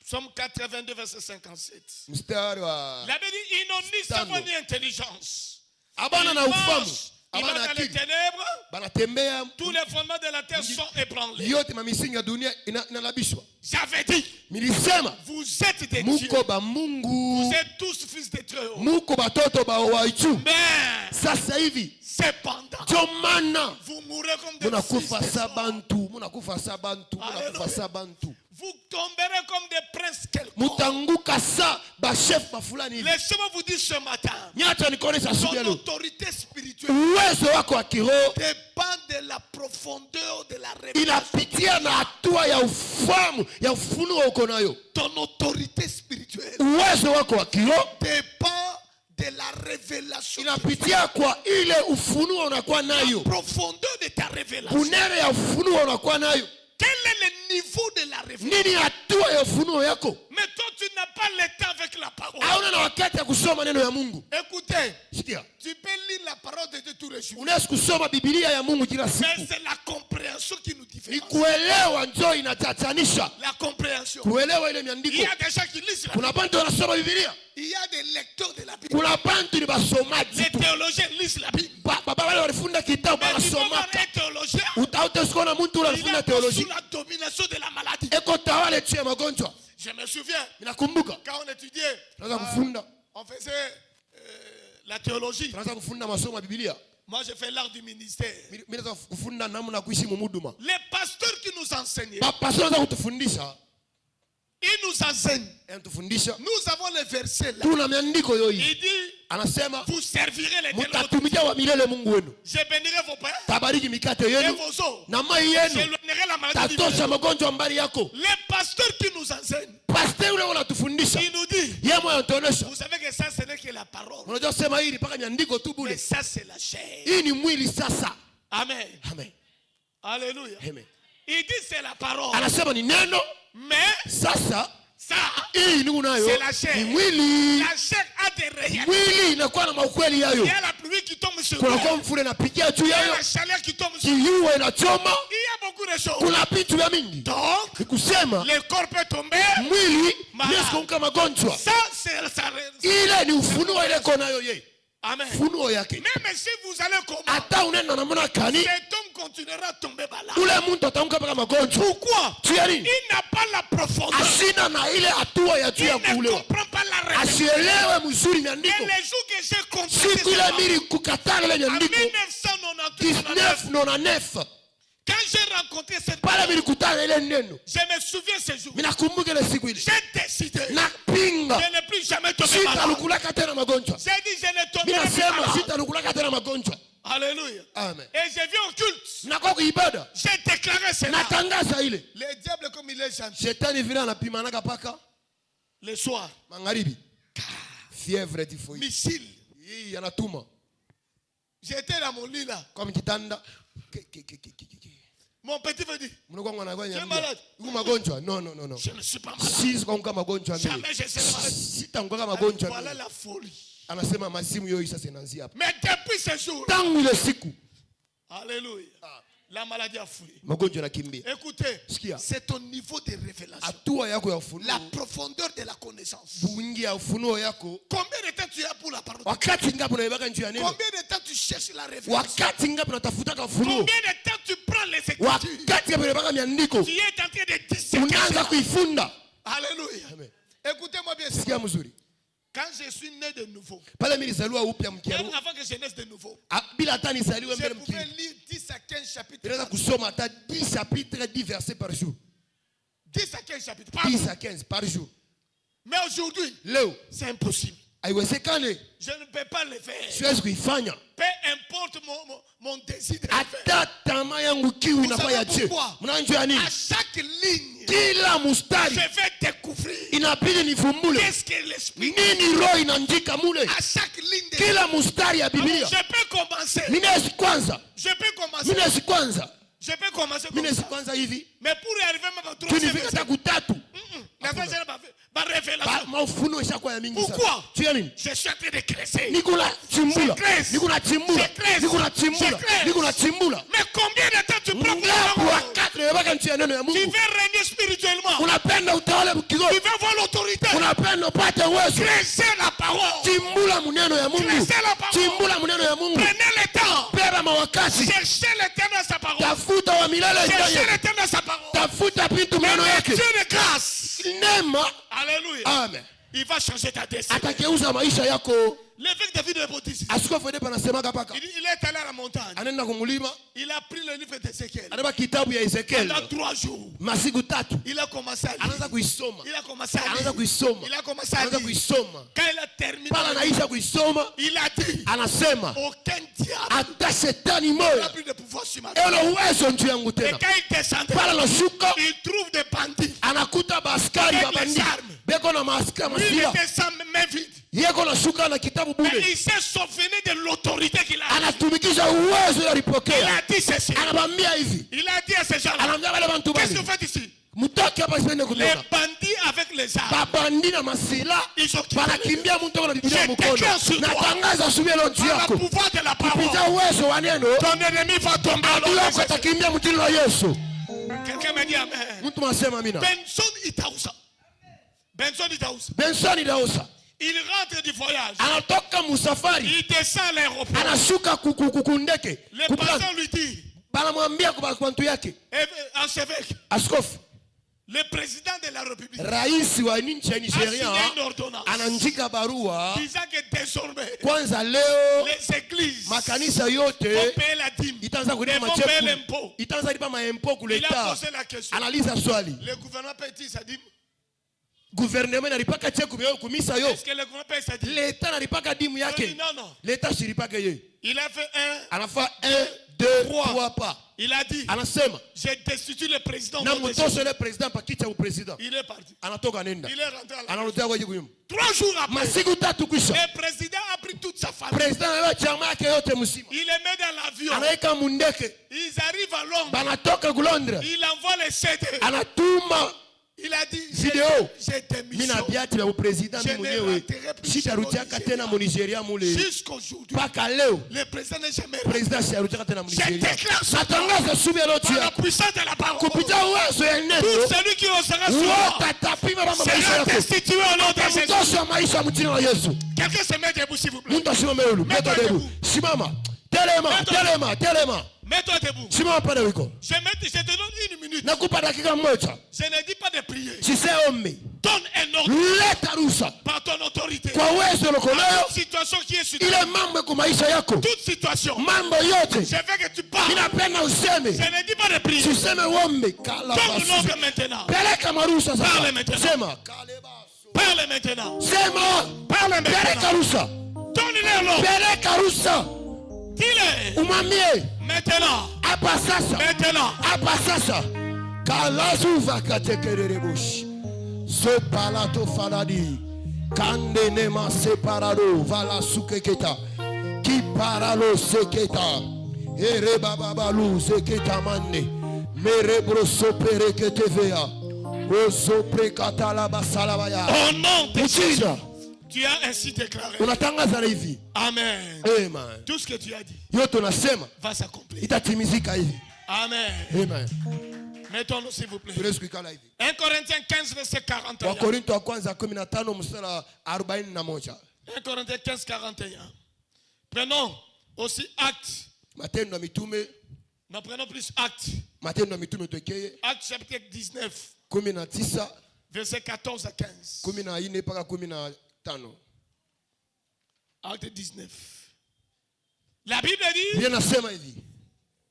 Psaume 82 verset 57. mstari wa La Bible dit ils n'ont ni Tano. savoir ni intelligence. abana na Ils ufahamu, marchent, ils abana marchent dans les akili, ténèbres. banatembea Tous les fondements de la terre sont ébranlés. yote mamisingi ya dunia inalabishwa. J'avais dit, Nilisema vous êtes des dieux. muko ba Mungu, Vous êtes tous fils de Dieu. muko batoto ba waichu. Mais Sasa hivi cependant, ndio maana vous mourrez comme des fils munakufa de sa Dieu. bantu, munakufa sa bantu, munakufa Alléluia. sa bantu. Vous tomberez comme des princes quelconques. Mutanguka sa ba chef ba fulani hivi. Laissez-moi vous dire ce matin, Nyacha nikuonesha asubuhi ya ton leo. autorité spirituelle Uwezo wako wa kiroho dépend de la profondeur de la révélation. inapitia na hatua ya ufahamu ya ufunuo uko nayo. Ton autorité spirituelle Uwezo wako wa kiroho dépend de la révélation. inapitia kwa ile ufunuo unakuwa La nayo. profondeur de ta révélation. Unene ya ufunuo unakuwa nayo. Quel est le niveau de la révélation? Nini hatua ya ufunuo yako? Mais toi, tu n'as pas le temps avec la parole. Hauna na wakati ya kusoma neno ya Mungu. Écoutez, Sikia. tu peux lire la parole de Dieu tous les jours. Unaweza kusoma Biblia ya Mungu kila Mais siku. c'est la compréhension qui nous Ni différencie. kuelewa njoo inatatanisha. La compréhension. Kuelewa ile Il miandiko. y a des gens qui lisent la Bible. Kuna bantu wanasoma Biblia. Il y a des lecteurs de la Bible. Kuna bantu ni basomaji Les tu. théologiens lisent la Bible. Baba wale walifunda kitabu Mais tu vas voir wanasomaka. un théologien, Utaute sikona mtu il alifunda est teoloji. sous la domination de la maladie. Eko tawale tu ya magonjwa. Je me souviens, Ninakumbuka. quand on étudiait, Tunaanza kufunda. on faisait la théologie. Tunaanza kufunda masomo ya Biblia. Moi, j'ai fait l'art du ministère. Mimi naweza kufunda namna kuishi mumuduma. Les pasteurs qui nous enseignaient, Pastor wanaweza kutufundisha. ils nous enseignent. Anatufundisha. Nous avons les versets là. Tuna miandiko yoyi. Il dit, Anasema vous servirez les mtatumikia wa milele Mungu wenu. Je bénirai vos pères Tabariki mikate et yenu vos eaux. na mai yenu. J'éloignerai la maladie du Tatosha milieu. magonjwa mbali yako. Les pasteurs qui nous enseignent, Pastor yule anatufundisha. il nous dit, Yeye mwenyewe anatuonesha. vous savez que ça, ce n'est que la parole. Unajua sema hili mpaka miandiko tu Mais bure. ça, c'est la chair. Hii ni mwili sasa. Amen. Amen. Alléluia. Amen. Il dit, c'est la parole. Anasema ni neno Mais sasa Ça, Hii ndugu nayo c'est la chair. ni mwili. La chair a des réalités. Mwili inakuwa na maukweli yayo. Il y a la pluie qui tombe sur Kuna toi. kwa mvula inapigia juu Il y a yayo. la chaleur qui tombe sur toi. Kiua inachoma. Il y a beaucoup de choses. Kuna vitu vya mingi. Donc, Ni kusema le corps peut tomber. mwili Malade. inaweza kuamka magonjwa. Ça, c'est ça. Ile ni ufunuo ile iko nayo yeye. Amen. Funuo yake. Même si vous allez comment, Hata unaenda namna gani, cet homme continuera à tomber malade. ule mtu ataamka mpaka magonjwa. Pourquoi? Tu ya nini? Il n'a pas la profondeur. Asina na ile hatua ya juu Il ya ne kuulewa. comprend pas la révélation. Asielewe mzuri Et miandiko. les jours que j'ai compris, Siku ile mili kukataa ile en miandiko 1999, 1999 quand j'ai rencontré cette pale parole, milikutana ile neno. je me souviens ce jour. Mimi nakumbuka ile siku ile. J'ai décidé de Napinga. ne plus jamais tomber malade. Sitalukulaka tena magonjwa. J'ai dit je ne Mimi tomberai plus nasema malade. sitalukulaka tena magonjwa. Alléluia. Amen. Et je viens au culte. Nakuwa kuibada. J'ai déclaré cela. Natangaza ile. Le diable comme il est gentil. Shetani vile anapimanaka paka Le soir, magharibi. Fièvre typhoïde. missile. Hii anatuma J'étais dans mon lit là. kwa kitanda. Mon petit veut dire, Mnakuwa mwanagwanya. Tu es malade. Uko magonjwa? No no no no. je ne suis pas malade. Sisi kuamka magonjwa mimi. Jamais je serai malade. Sitaanguka magonjwa Voilà mimi. la folie. Anasema masimu yoyo sasa inaanzia hapa. Mais depuis ce jour, Tangu ile siku alléluia, la maladie a fui. magonjwa yanakimbia. Écoutez, Sikia. c'est ton niveau de révélation. Hatua yako ya ufunuo. La profondeur de la connaissance. Wingi ya ufunuo yako. Combien de temps tu as pour la parole? Wakati ngapi unaibaka njia ya neno? Combien de temps tu cherches la révélation? Wakati ngapi unatafuta ufunuo? Combien de temps tu prends les écritures? Wakati ngapi unaibaka miandiko? Tu es en train de disséquer Unaanza cela. kuifunda. Alléluia. Amen. Écoutez-moi bien. Sikia mzuri. Quand je suis né de nouveau, Pale mimi nilizaliwa upya même mkiaru. avant que je naisse de nouveau, Bila hata nizaliwe je mbele pouvais mkiaru. lire 10 à 15 chapitres. Inaweza kusoma hata 10 chapitres 10 versets par jour. 10 à 15 chapitres. Pardon. 10 à 15 par jour. Mais aujourd'hui, Leo c'est impossible. haiwezekani. Je ne peux pas le faire. Siwezi kuifanya. Peu importe mon désir de le faire. Hata tamaa yangu kiu inakuwa ya je. pourquoi? Mnajua nini? À chaque ligne, Kila mstari je vais découvrir inabidi nivumbule qu'est-ce que l'esprit. nini roho inaandika mule. À chaque ligne de Kila mstari ya Alors, Biblia. je peux commencer. Mimi naweza kwanza. Je peux commencer. Mimi naweza kwanza. Je peux commencer Mimi comme naweza ça. kwanza hivi. Mais pour y arriver même à Tunifika 3 hata kutatu. ma révélation. Mafunuo ishakuwa ya mingi Pourquoi? sana. Tuya nini? Je suis en train de crescer. Niko na chimbula. Secrets. Niko na chimbula. Secrets. Niko na chimbula. Secrets. Niko na chimbula. Mais combien de temps tu prends pour Ngapi la wakati unabaka nchi ya neno ya Tu Mungu? veux régner spirituellement. Unapenda utawale kidogo. Tu veux voir l'autorité. Unapenda upate uwezo. Creuser la parole. Chimbula muneno ya Mungu. Creuser la parole. Chimbula muneno ya Mungu. Prenez le temps. Beba mawakati. Cherchez l'éternel dans sa parole. Tafuta wa milele Cherchez ndani. l'éternel dans sa parole. Tafuta vitu Mais maneno le yake. Dieu de grâce. Neema. Alléluia. Amen. Il va changer ta destinée. Atageuza maisha yako. L'évêque David de Baptiste. Askofu Ede panasemaka paka. Il est allé à la montagne. Anaenda kumulima. Il a pris le livre d'Ézéchiel. Anabeba kitabu ya Ezekiel. Pendant 3 jours. Masiku tatu. Il a commencé à lire. Anaanza kuisoma. Il a commencé à Anaanza lire. kuisoma. Il a commencé à Anaanza lire. kuisoma. Quand il a terminé, Pala anaisha kuisoma. il a dit, Anasema aucun diable hata shetani n'a moja plus de pouvoir sur ma vie. ela uwezo juu yangu Et tena. quand il descendait, Pala nashuka il trouve des bandits. anakuta baskari Avec babandi les armes. beko na maskari Lui, il masila était sans main vide. yeko nashuka na kitabu Mais bure. il s'est souvenu de l'autorité qu'il a. Anatumikisha uwezo Il alipokea. a dit ceci. Anabambia hivi. Il a dit à ces gens-là, Anaambia wale bantu qu'est-ce que bali. vous faites ici? Mtoke hapa siende Les kutoka. bandits avec les armes. Babandi na masila Ils ont quitté. wanakimbia mtu na Biblia Je mkono. déclare sur toi. Natangaza asubuhi leo juu Par le yako. pouvoir de la parole, Kupitia uwezo wa neno, ton ennemi va tomber. adui yako atakimbia mtini wa Yesu. Quelqu'un m'a dit amen. Mtu anasema amina. Benson Itaousa. Benson Itaousa. Benson Idaosa Il rentre du voyage. anatoka musafari, Il descend à l'aéroport. anashuka kundeke. Le pasteur lui dit, Banamwambia kwa bantu yake, archevêque, askofu, le président de la République rais wa nchi ya a Nigeria signé une ordonnance anaandika barua disant que désormais, kwanza leo les églises makanisa vont yote payer la dîme. itaanza kulipa Ils vont payer machefu, l'impôt. itaanza lipa maempo Il a kuleta. posé la question. Analiza swali, Le gouvernement paye sa dîme? gouvernement inalipaka cheku yao kumisa yo, Est-ce que le gouvernement paye sa dîme? leta analipaka dimu Il dit yake, non, non. leta shiripake yeye. Il a fait Anafa 1 2 Trois. 3 pas, il a dit, anasema j'ai destitué le président. na au nom de mtoshe Jésus. le president pakiti ya upresident. Il est parti. Anatoka nenda, Il est rentré à la anarudia kwa jibu. 3 jours après, Masiku tatu kwisha, le président a pris toute sa famille. president na chama yake yote mzima Il les met dans l'avion. anaika mundeke, Ils arrivent à Londres. banatoka ku Londres, Il envoie les CD. anatuma Il a dit, Video. j'ai des missions. Mina biati ya president Je ne mwenyewe. raterai plus Sitarudiaka jamais tena mu Nigeria mule. Jusqu'aujourd'hui, Paka leo. le président n'est jamais President sitarudiaka tena mu Je Nigeria. déclare ce Natangaza subi leo par la tia. puissance de la parole. Kupita uwezo ya Tout neno. celui qui osera suivre Watatapima mama maisha sera yako. destitué au nom de Jésus. Mtosha maisha mjini wa Yesu. Quelqu'un se met debout, s'il vous plaît. Mtu asimame yule. Meta debu. Simama. Telema. Mets-toi debout. Simama pale wiko. Je te donne 1 minute. Nakupa dakika moja. Je ne dis pas de prier. Siseombe. Donne un ordre Leta ruhusa. par ton autorité. Kwa uwezo uko nayo. Toute situation qui est sur toi. Ile mambo kwa maisha yako. Toute situation. Mambo yote. Je veux que tu parles. Ninapenda useme. Je ne dis pas de prier. Siseme uombe. Kala Donne basi. l'ordre maintenant. Peleka maruhusa sasa. Parle maintenant. Sema. Parle maintenant. Sema. Parle Peleka maintenant. ruhusa. Donne-le l'ordre. Peleka ruhusa. Dis-le. Umwambie. Maintenant. Hapa sasa. Maintenant. Hapa sasa. Kalazuva katekerere bush. Zopalato faladi. Kande nema separado. Vala sukeketa. Ki paralo seketa. Ere bababalu seketa mande. Mere broso perekete vea. Oso prekata la basalabaya. Au nom de Jésus. Uchida. Tu as ainsi déclaré. Unatangaza hivi. Amen. Amen. Tout ce que tu as dit Yote unasema va s'accomplir. itatimizika hivi. Amen. Amen. Mettons-nous s'il vous plaît. Tuweze kuikala hivi. 1 Corinthiens 15 verset 41. Wakorintho wa kwanza 15 mstari 41. 1 Corinthiens 15 41. Prenons aussi acte. Matendo ya mitume, Nous prenons plus acte. Matendo ya mitume twekeye Acte chapitre 19 19 verset 14 à 15. 14 mpaka 15. Acte 19. La Bible dit, Biblia nasema hivi.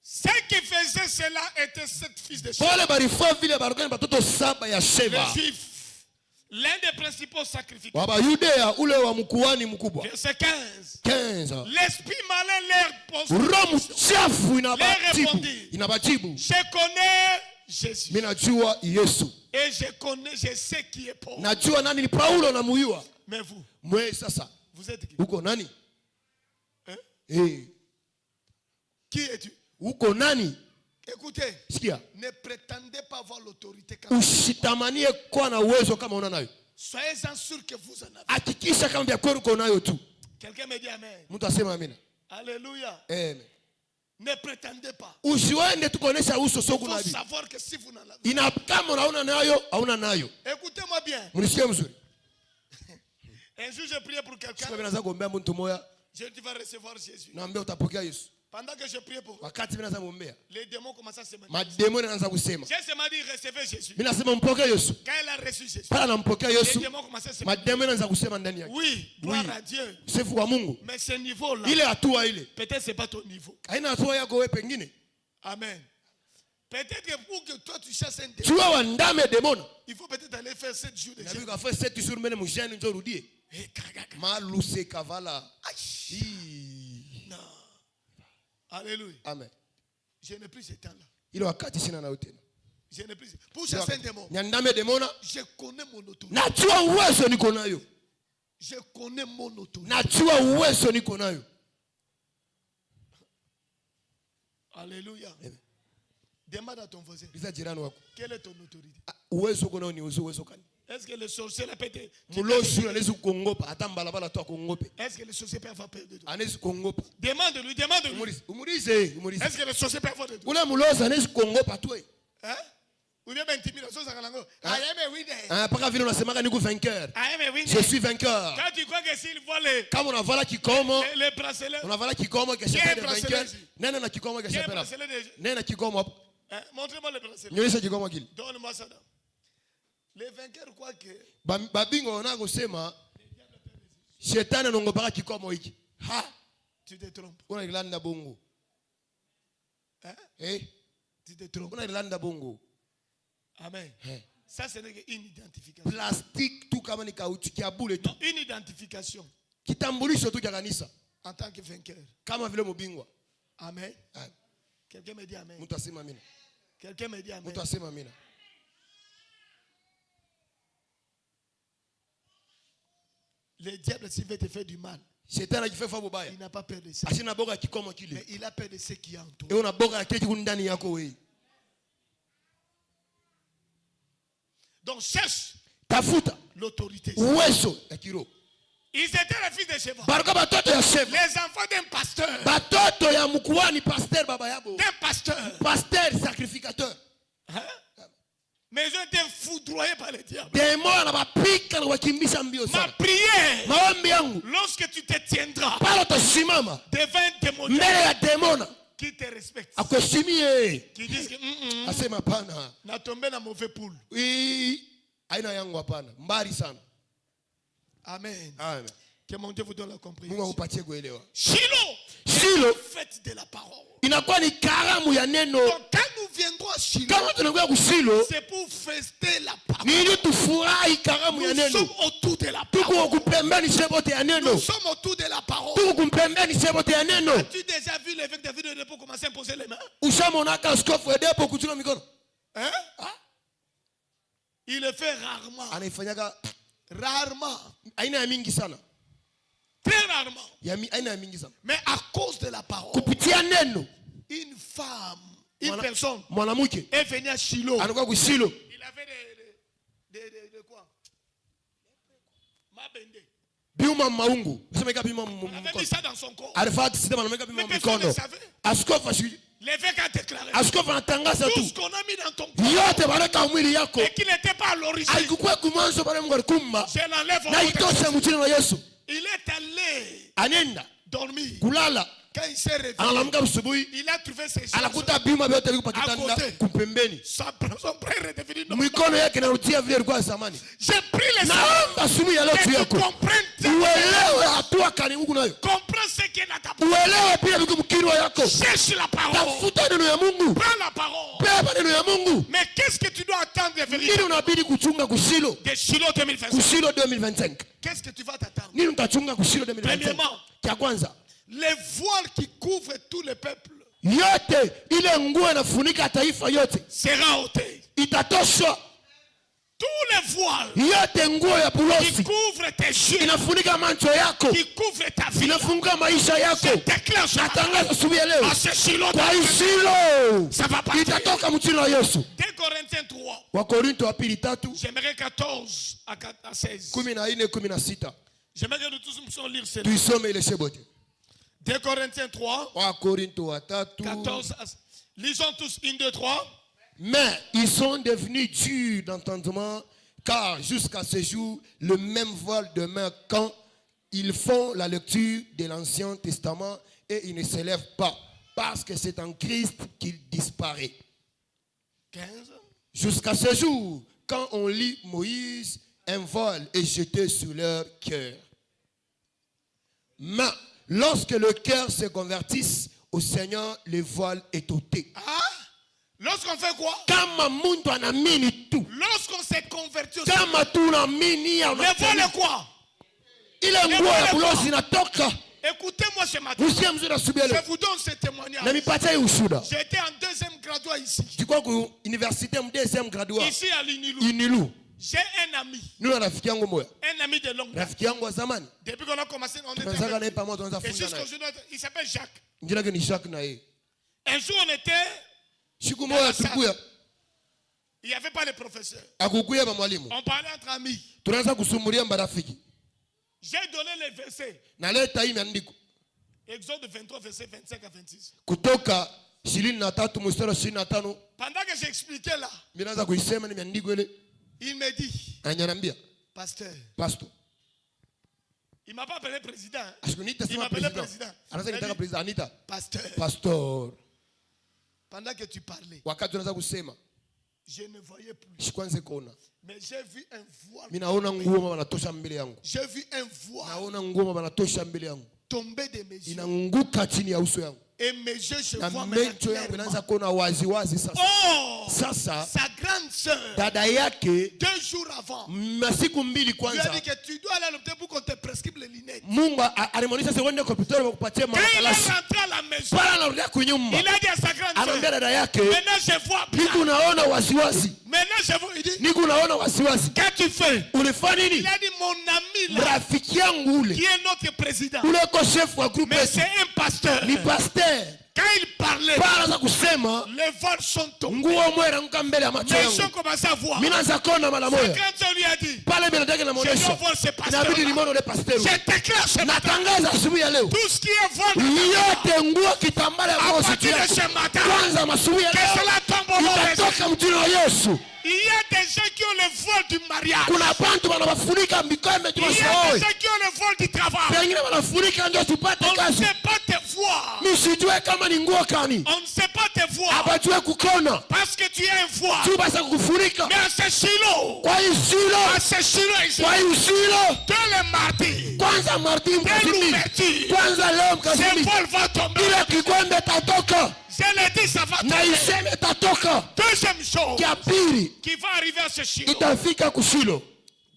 ceux qui faisaient cela étaient 7 fils de Sheba. Wale balifua vile barugani batoto 7 ya Sheba. Les Juifs, l'un des principaux sacrificateurs. Wa Yudea ule wa mkuhani mkubwa. Verset 15. 15. L'esprit malin leur pose. Roho chafu répondit. inabajibu. Je connais Jésus. Mimi najua Yesu. Et je sais qui est pauvre. Najua nani ni Paulo na muyua. Mais vous, Mwe sasa. vous êtes qui? Uko nani? Hein? Qui es-tu? Uko nani? Écoutez, Sikia. ne prétendez pas avoir l'autorité quand Usitamanie kuwa na uwezo kama una nayo. soyez-en sûr que vous en avez. Hakikisha kama vya kweli uko nayo tu. Quelqu'un me dit amen. Mtu asema amina. Alléluia. Amen. Ne prétendez pas. Usiende tu kuonesha uso sio Il faut kunabii. savoir que si vous n'en avez. Ina kama unaona nayo, hauna nayo. Écoutez-moi bien. Mnisikie mzuri. Un jour, j'ai prié pour quelqu'un. Sasa naanza kuombea mtu moya, Je dis, tu vas recevoir Jésus. naambia utapokea Yesu. Pendant que je priais pour vous, Wakati mimi naanza kuombea, les démons commencent à se manifester. mademoni yanaanza kusema. Jésus m'a dit, recevez Jésus. Mimi nasema mpokee Yesu. Quand il a reçu Jésus, Pala nampokea les Yesu, démons commençaient à se manifester. mademoni yanaanza kusema ndani yake. Oui, gloire à Dieu. Sifu wa Mungu. Mais ce niveau-là, Ile hatua ile. peut-être c'est pas ton niveau. Haina hatua yako wewe pengine. Amen. Peut-être que pour que toi tu cherches un démon, Tuwe wandame demoni. il faut peut-être aller faire 7 jours de Na jeûne. bika fa 7 jours mene mujani njo rudie. Eh, kagaka. Maluse kavala. Aïe. Ii. Non. Alléluia. Amen. Je n'ai plus ce temps-là. Ile wakati sina nao tena. Je n'ai plus. Pour chasser un démon, Nyandame demona. je connais mon autorité. Najua uwezo niko nayo. Je connais mon autorité. Najua uwezo niko nayo. Alléluia. Amen. Demande à ton voisin, Bisa jirani wako. quelle est ton autorité? Uwezo uko nao ni uwezo gani? Est-ce que le sorcier l'a pété? Muloshi anaweza kuongopa hata mbalabala tu akongope. Est-ce que le sorcier peut avoir peur de toi? Anaweza kuongopa. Demande-lui, demande-lui. Umulize. Est-ce que le sorcier peut avoir de toi? Ule mulozi anaweza kuongopa tu. Hein? Ou bien intimidé, ça ça lango. I am a winner. Ah, paka vile unasemaga niko vainqueur. I am a winner. Je suis vainqueur. Quand tu crois que s'il voit les Kama unavala kikomo, bracelets, unavala kikomo kesha Quel pele bracelet vainqueur. ici? Nena na kikomo il y a kesha un pele. bracelet déjà. Nena kikomo hapo. Hein? Montrez-moi le bracelet. Nyonyesha kikomo kile. Donne-moi ça. Les vainqueurs croient que Babingo wana kusema shetani anongopaka kikomo hiki. Ha, tu te trompes. unailanda bongo. Hein? Tu te trompes. Unailanda bongo. Amen. Eh. Ça, ce n'est qu'une identification. Plastique tu kama ni kauchi kia bure tu. Non, une identification Kitambulisho tu cha kanisa en tant que vainqueur. kama vile mubingwa. Amen. Ah, Quelqu'un me dit Amen. mtu asema amina. Quelqu'un me dit Amen. Mtu asema amina. Le diable, s'il veut te faire du mal, Shetani akifanya bubaya. il n'a pas peur de ça. Asina boga kikomo Mais kile. il a peur de ce qui est en toi. E una boga kile kiko ndani yako wewe. Donc cherche tafuta l'autorité. uwezo ya kiroho. Ils étaient les fils de Sheva. Baraka batoto ya Sheva. Les enfants d'un pasteur. Batoto ya mkuhani pasteur baba yabo. D'un pasteur. Pasteur sacrificateur. Hein? Mais ils ont été foudroyés par le diable. Démon na bapika na wakimbisha mbio Ma sana. prière, Maombi yangu. lorsque tu te tiendras Pala utasimama devant un démon mbele ya demona qui te respecte, akuheshimie. qui disent que Asema hapana. n'a tombé dans mauvais poule. Hii aina yangu hapana. Mbali sana. Amen. Amen. Que mon Dieu vous donne la Mungu compréhension. akupatie kuelewa. Shiloh, fête de la parole. Inakuwa ni karamu ya neno. Donc quand nous viendrons à Shiloh, Kama tunakuwa kushilo, c'est pour fester la parole. ni ili tufurahi karamu ya Nous neno. sommes autour de la Tuko parole. kupembeni sebote ya neno. Nous sommes autour de la parole. Tuko kupembeni sebote ya neno. As-tu déjà vu l'évêque David de Repos commencer à imposer les mains? Ushamonaka askofu edepo kuchunga mikono. Hein? Il le fait rarement. Anaifanyaka Rarement. aina ya mingi sana. Très rarement. Aina ya mingi sana. Mais à cause de la parole, Kupitia neno, une femme, une personne mwanamke est venue à Shiloh. anakuwa kushilo. Il avait de quoi? Mabende. Biuma maungu. Sema ika biuma On avait mis mkono. ça dans son corps. Alifaa kisema na meka biuma Mais personne mkono. ne savait. Askofu ashi. L'évêque a déclaré Askofu anatangaza tout tu. ce qu'on a mis dans ton corps Yote baraka mwili yako. et qui n'était pas à l'origine. Alikuwa kumwanzo pale Mungu alikumba. Je l'enlève au Na nom de Jésus. itosha mchini wa Yesu. Il est allé Anenda dormir. kulala. Quand il s'est réveillé, Analamka usubuhi. il a trouvé ses choses. Anakuta biuma vyote viko À pakitanda côté. kumpembeni. Son frère est devenu normal. Mikono yake inarudia vile ilikuwa zamani. J'ai pris les Naomba asubuhi ya leo tu que tu yako. comprennes. Uelewe hatua kani Mungu nayo. Comprends ce qui est dans ta bouche. Uelewe pia vitu mkirwa yako. Cherche la parole. Tafuta neno ya Mungu. Prends la parole. Beba neno ya Mungu. Mais qu'est-ce que tu dois attendre de Nini vérifier unabidi kuchunga kushilo? de Shiloh 2025? Kushilo 2025. Qu'est-ce que tu vas t'attendre? Nini utachunga kushilo 2025? Premièrement, Cha kwanza, les voiles qui couvrent tout le peuple yote ile nguo inafunika taifa yote sera ôté. itatoshwa. Tous les voiles Yote nguo ya qui bulosi couvrent tes yeux, inafunika macho yako, qui couvrent ta vie, inafunga maisha yako. déclare ce matin, Natangaza asubuhi ya leo à ce Shiloh, kwa ishilo ça va partir. itatoka mchini wa Yesu. 2 Corinthiens 3, Wakorinto wa pili 3 j'aimerais 14 à 16. 14-16. J'aimerais que nous tous puissions lire cela. Tuisome ile shebote. 2 Corinthiens 3, Wakorinto wa 3. 14 à... Lisons tous 1, 2, 3. Mais ils sont devenus durs d'entendement, car jusqu'à ce jour, le même voile demeure quand ils font la lecture de l'Ancien Testament et ils ne se lèvent pas, parce que c'est en Christ qu'il disparaît. 15. Jusqu'à ce jour, quand on lit Moïse, un voile est jeté sur leur cœur. Mais lorsque le cœur se convertisse au Seigneur, le voile est ôté. Ah, lorsqu'on fait quoi? Kama muntu anaamini tu, Lorsqu'on s'est converti au kama tunaamini le vol est quoi? ile nguo ya bulosi inatoka. Écoutez-moi ce matin. Usiye mzuri asubuhi Je leo. vous donne ce témoignage. Na nipatie ushuda. J'étais en 2e graduat ici. Tulikuwa ku university mu deuxième graduat. Ici à l'Inilou. Inilu. J'ai un ami. Nuna rafiki yangu moya. Un ami de longue date. Rafiki yangu wa zamani. Depuis qu'on a commencé, on était Tunazaka naye avec lui. pamoja tunaanza Et funga jusqu'au naye. jour d'aujourd'hui, il s'appelle Jacques. Jina lake ni Jacques na yeye. Un jour, on était... Siku moja tukuya Il n'y avait pas de professeur. akukuya ba mwalimu. On parlait entre amis. Tunaanza kusumulia marafiki. J'ai donné les versets. Naleta hii imeandikwa. Exode 23, versets 25 à 26. Kutoka 23 mstari 25. Pendant que j'expliquais là, Mimi naanza kuisema ni imeandikwa ile. il me dit, Ananiambia, pasteur, pastor. il ne m'a pas appelé président. Hein. Asikunita Il sema m'appelait president. président. Anaweza Il a nitaka dit, president Anita. pasteur, Pastor. pendant que tu parlais, Wakati unaanza kusema, je ne voyais plus. sikwanze kuona. Mais j'ai vu un voile. Mimi naona nguo mama wanatosha mbele yangu. J'ai vu un voile Naona nguo mama wanatosha mbele yangu. tomber de mes yeux. Inaanguka chini ya uso yangu. Et mes yeux se Na voient macho maintenant yangu inaanza clairement. kuona wazi wazi sasa. Oh! Sasa Sa grande sœur, dada yake 2 jours avant, masiku mbili lui a kwanza dit que tu dois aller à l'hôpital pour qu'on te prescribe les lunettes. Mungu alimwonyesha sekunde kompyuta wakupatie Quand il est makalasi. rentré à la maison, Pala anarudia kunyumba. il a dit à sa grande Anaambia sœur, dada yake, maintenant je vois bien. niko naona wasiwasi. Maintenant je vois, il dit, Niko naona wasiwasi. qu'est-ce que tu fais? Ulifanya nini? Il a dit, mon ami là, Rafiki yangu ule. qui est notre président, Ule ko chef wa groupe mais yetu. c'est un pasteur. Ni pasteur. Quand il parlait, Pala za kusema anasema les voiles sont tombés. nguo mwera nguka mbele ya macho Les gens yangu. commencent à voir. Mimi naanza kuona mara Quand moja. on lui a dit, Pale mbele yake je dois namuonesha. voir ce pasteur. Inabidi nimuone ule pastor. Je déclare ce matin, Natangaza asubuhi ya leo. tout ce qui est voile, Yote nguo kitambala ya à ngozi partir de yako. ce matin, Kwanza masubuhi ya que leo cela tombe au nom de Jésus. itatoka mjini wa Yesu. Il y a des gens qui ont le voile du mariage. Kuna bantu wanawafunika mikombe Il y a des tuwasoe. gens qui ont le voile du travail. Pengine wanafunika ndio tupate On ne kazi. sait pas te voir. Msijue kama ni nguo kani. On ne sait pas te voir. Abajue kukona. Parce que tu es un voile. Tu basa kufunika. Mais à ce silo, Kwa hiyo à silo. ce silo ici, Kwa hiyo silo. dès le mardi, Kwanza mardi dès mkazini. l'ouverture, Kwanza leo ce mkazini. voile va tomber. Ile kikombe tatoka. Je l'ai dit, ça va Na tomber. iseme tatoka. Deuxième chose Kia pili qui va arriver à ce silo. itafika kusilo.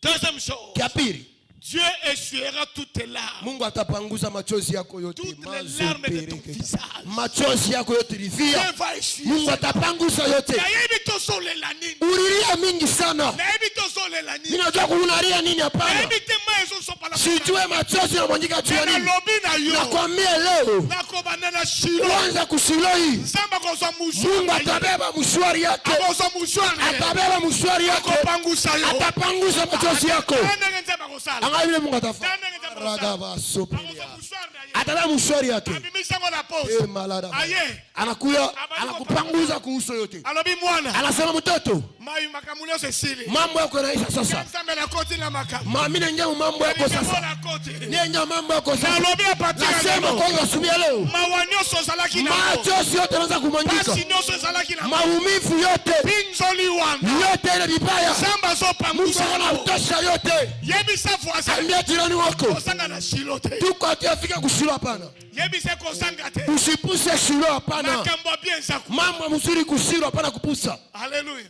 Deuxième chose, Kia pili Dieu essuiera toutes tes larmes. Mungu atapanguza machozi yako yote. Toutes les larmes de ton visage. Machozi yako yote Dieu livia. va essuyer. Mungu atapanguza yote. Nayebi tosole la nini. Ulilia mingi sana. Nayebi tosole la nini. Ninajua kuunalia nini hapana. Nayebi te maezo so pala. Sijue machozi yanamwagika juu ya Na nini. lobi na yo. Nakwambia leo Nakobana na shilo. kwanza kusilo hii. Samba kosa Mungu mushwari. atabeba mshwari yake. Akosa mushwari. Atabeba mshwari yake. Akopangusa yo. Atapanguza machozi yako. Ndenge nzema kosala. Angalia vile Mungu atafanya. Ndenge nzema kosala. Ragaba Akosa sopelia. mushwari na ye. Atabeba mshwari yake. Abimisa ngo na pose. Malada. Aye. Anakuya anakupanguza kuhusu yote. Alobi mwana. Anasema mtoto, Mayu makamulio se sili. mambo yako yanaisha sasa. Nzambe na koti na makamu. Mimi naingia mambo yako sasa. Na koti. Niingia mambo yako sasa. Alobi apati ya Nasema lelo. kwanza asubuhi ya leo. Mawanyo so zalaki na mo. Machozi yote yanaanza kumwangika. Pasi nyoso zalaki na mo. Maumivu yote. Pinzoli wana. Yote ile vibaya. Samba so Mungu pangusa. anatosha yote. Yebi sa voisin. Ambia jirani wako. Kosanga na shilo te. Tuko atafika kushilo hapana. Yebi se kosanga te. Usipuse shilo hapana. Makambo bien saku. Mambo mzuri kushilo hapana kupusa. Alléluia.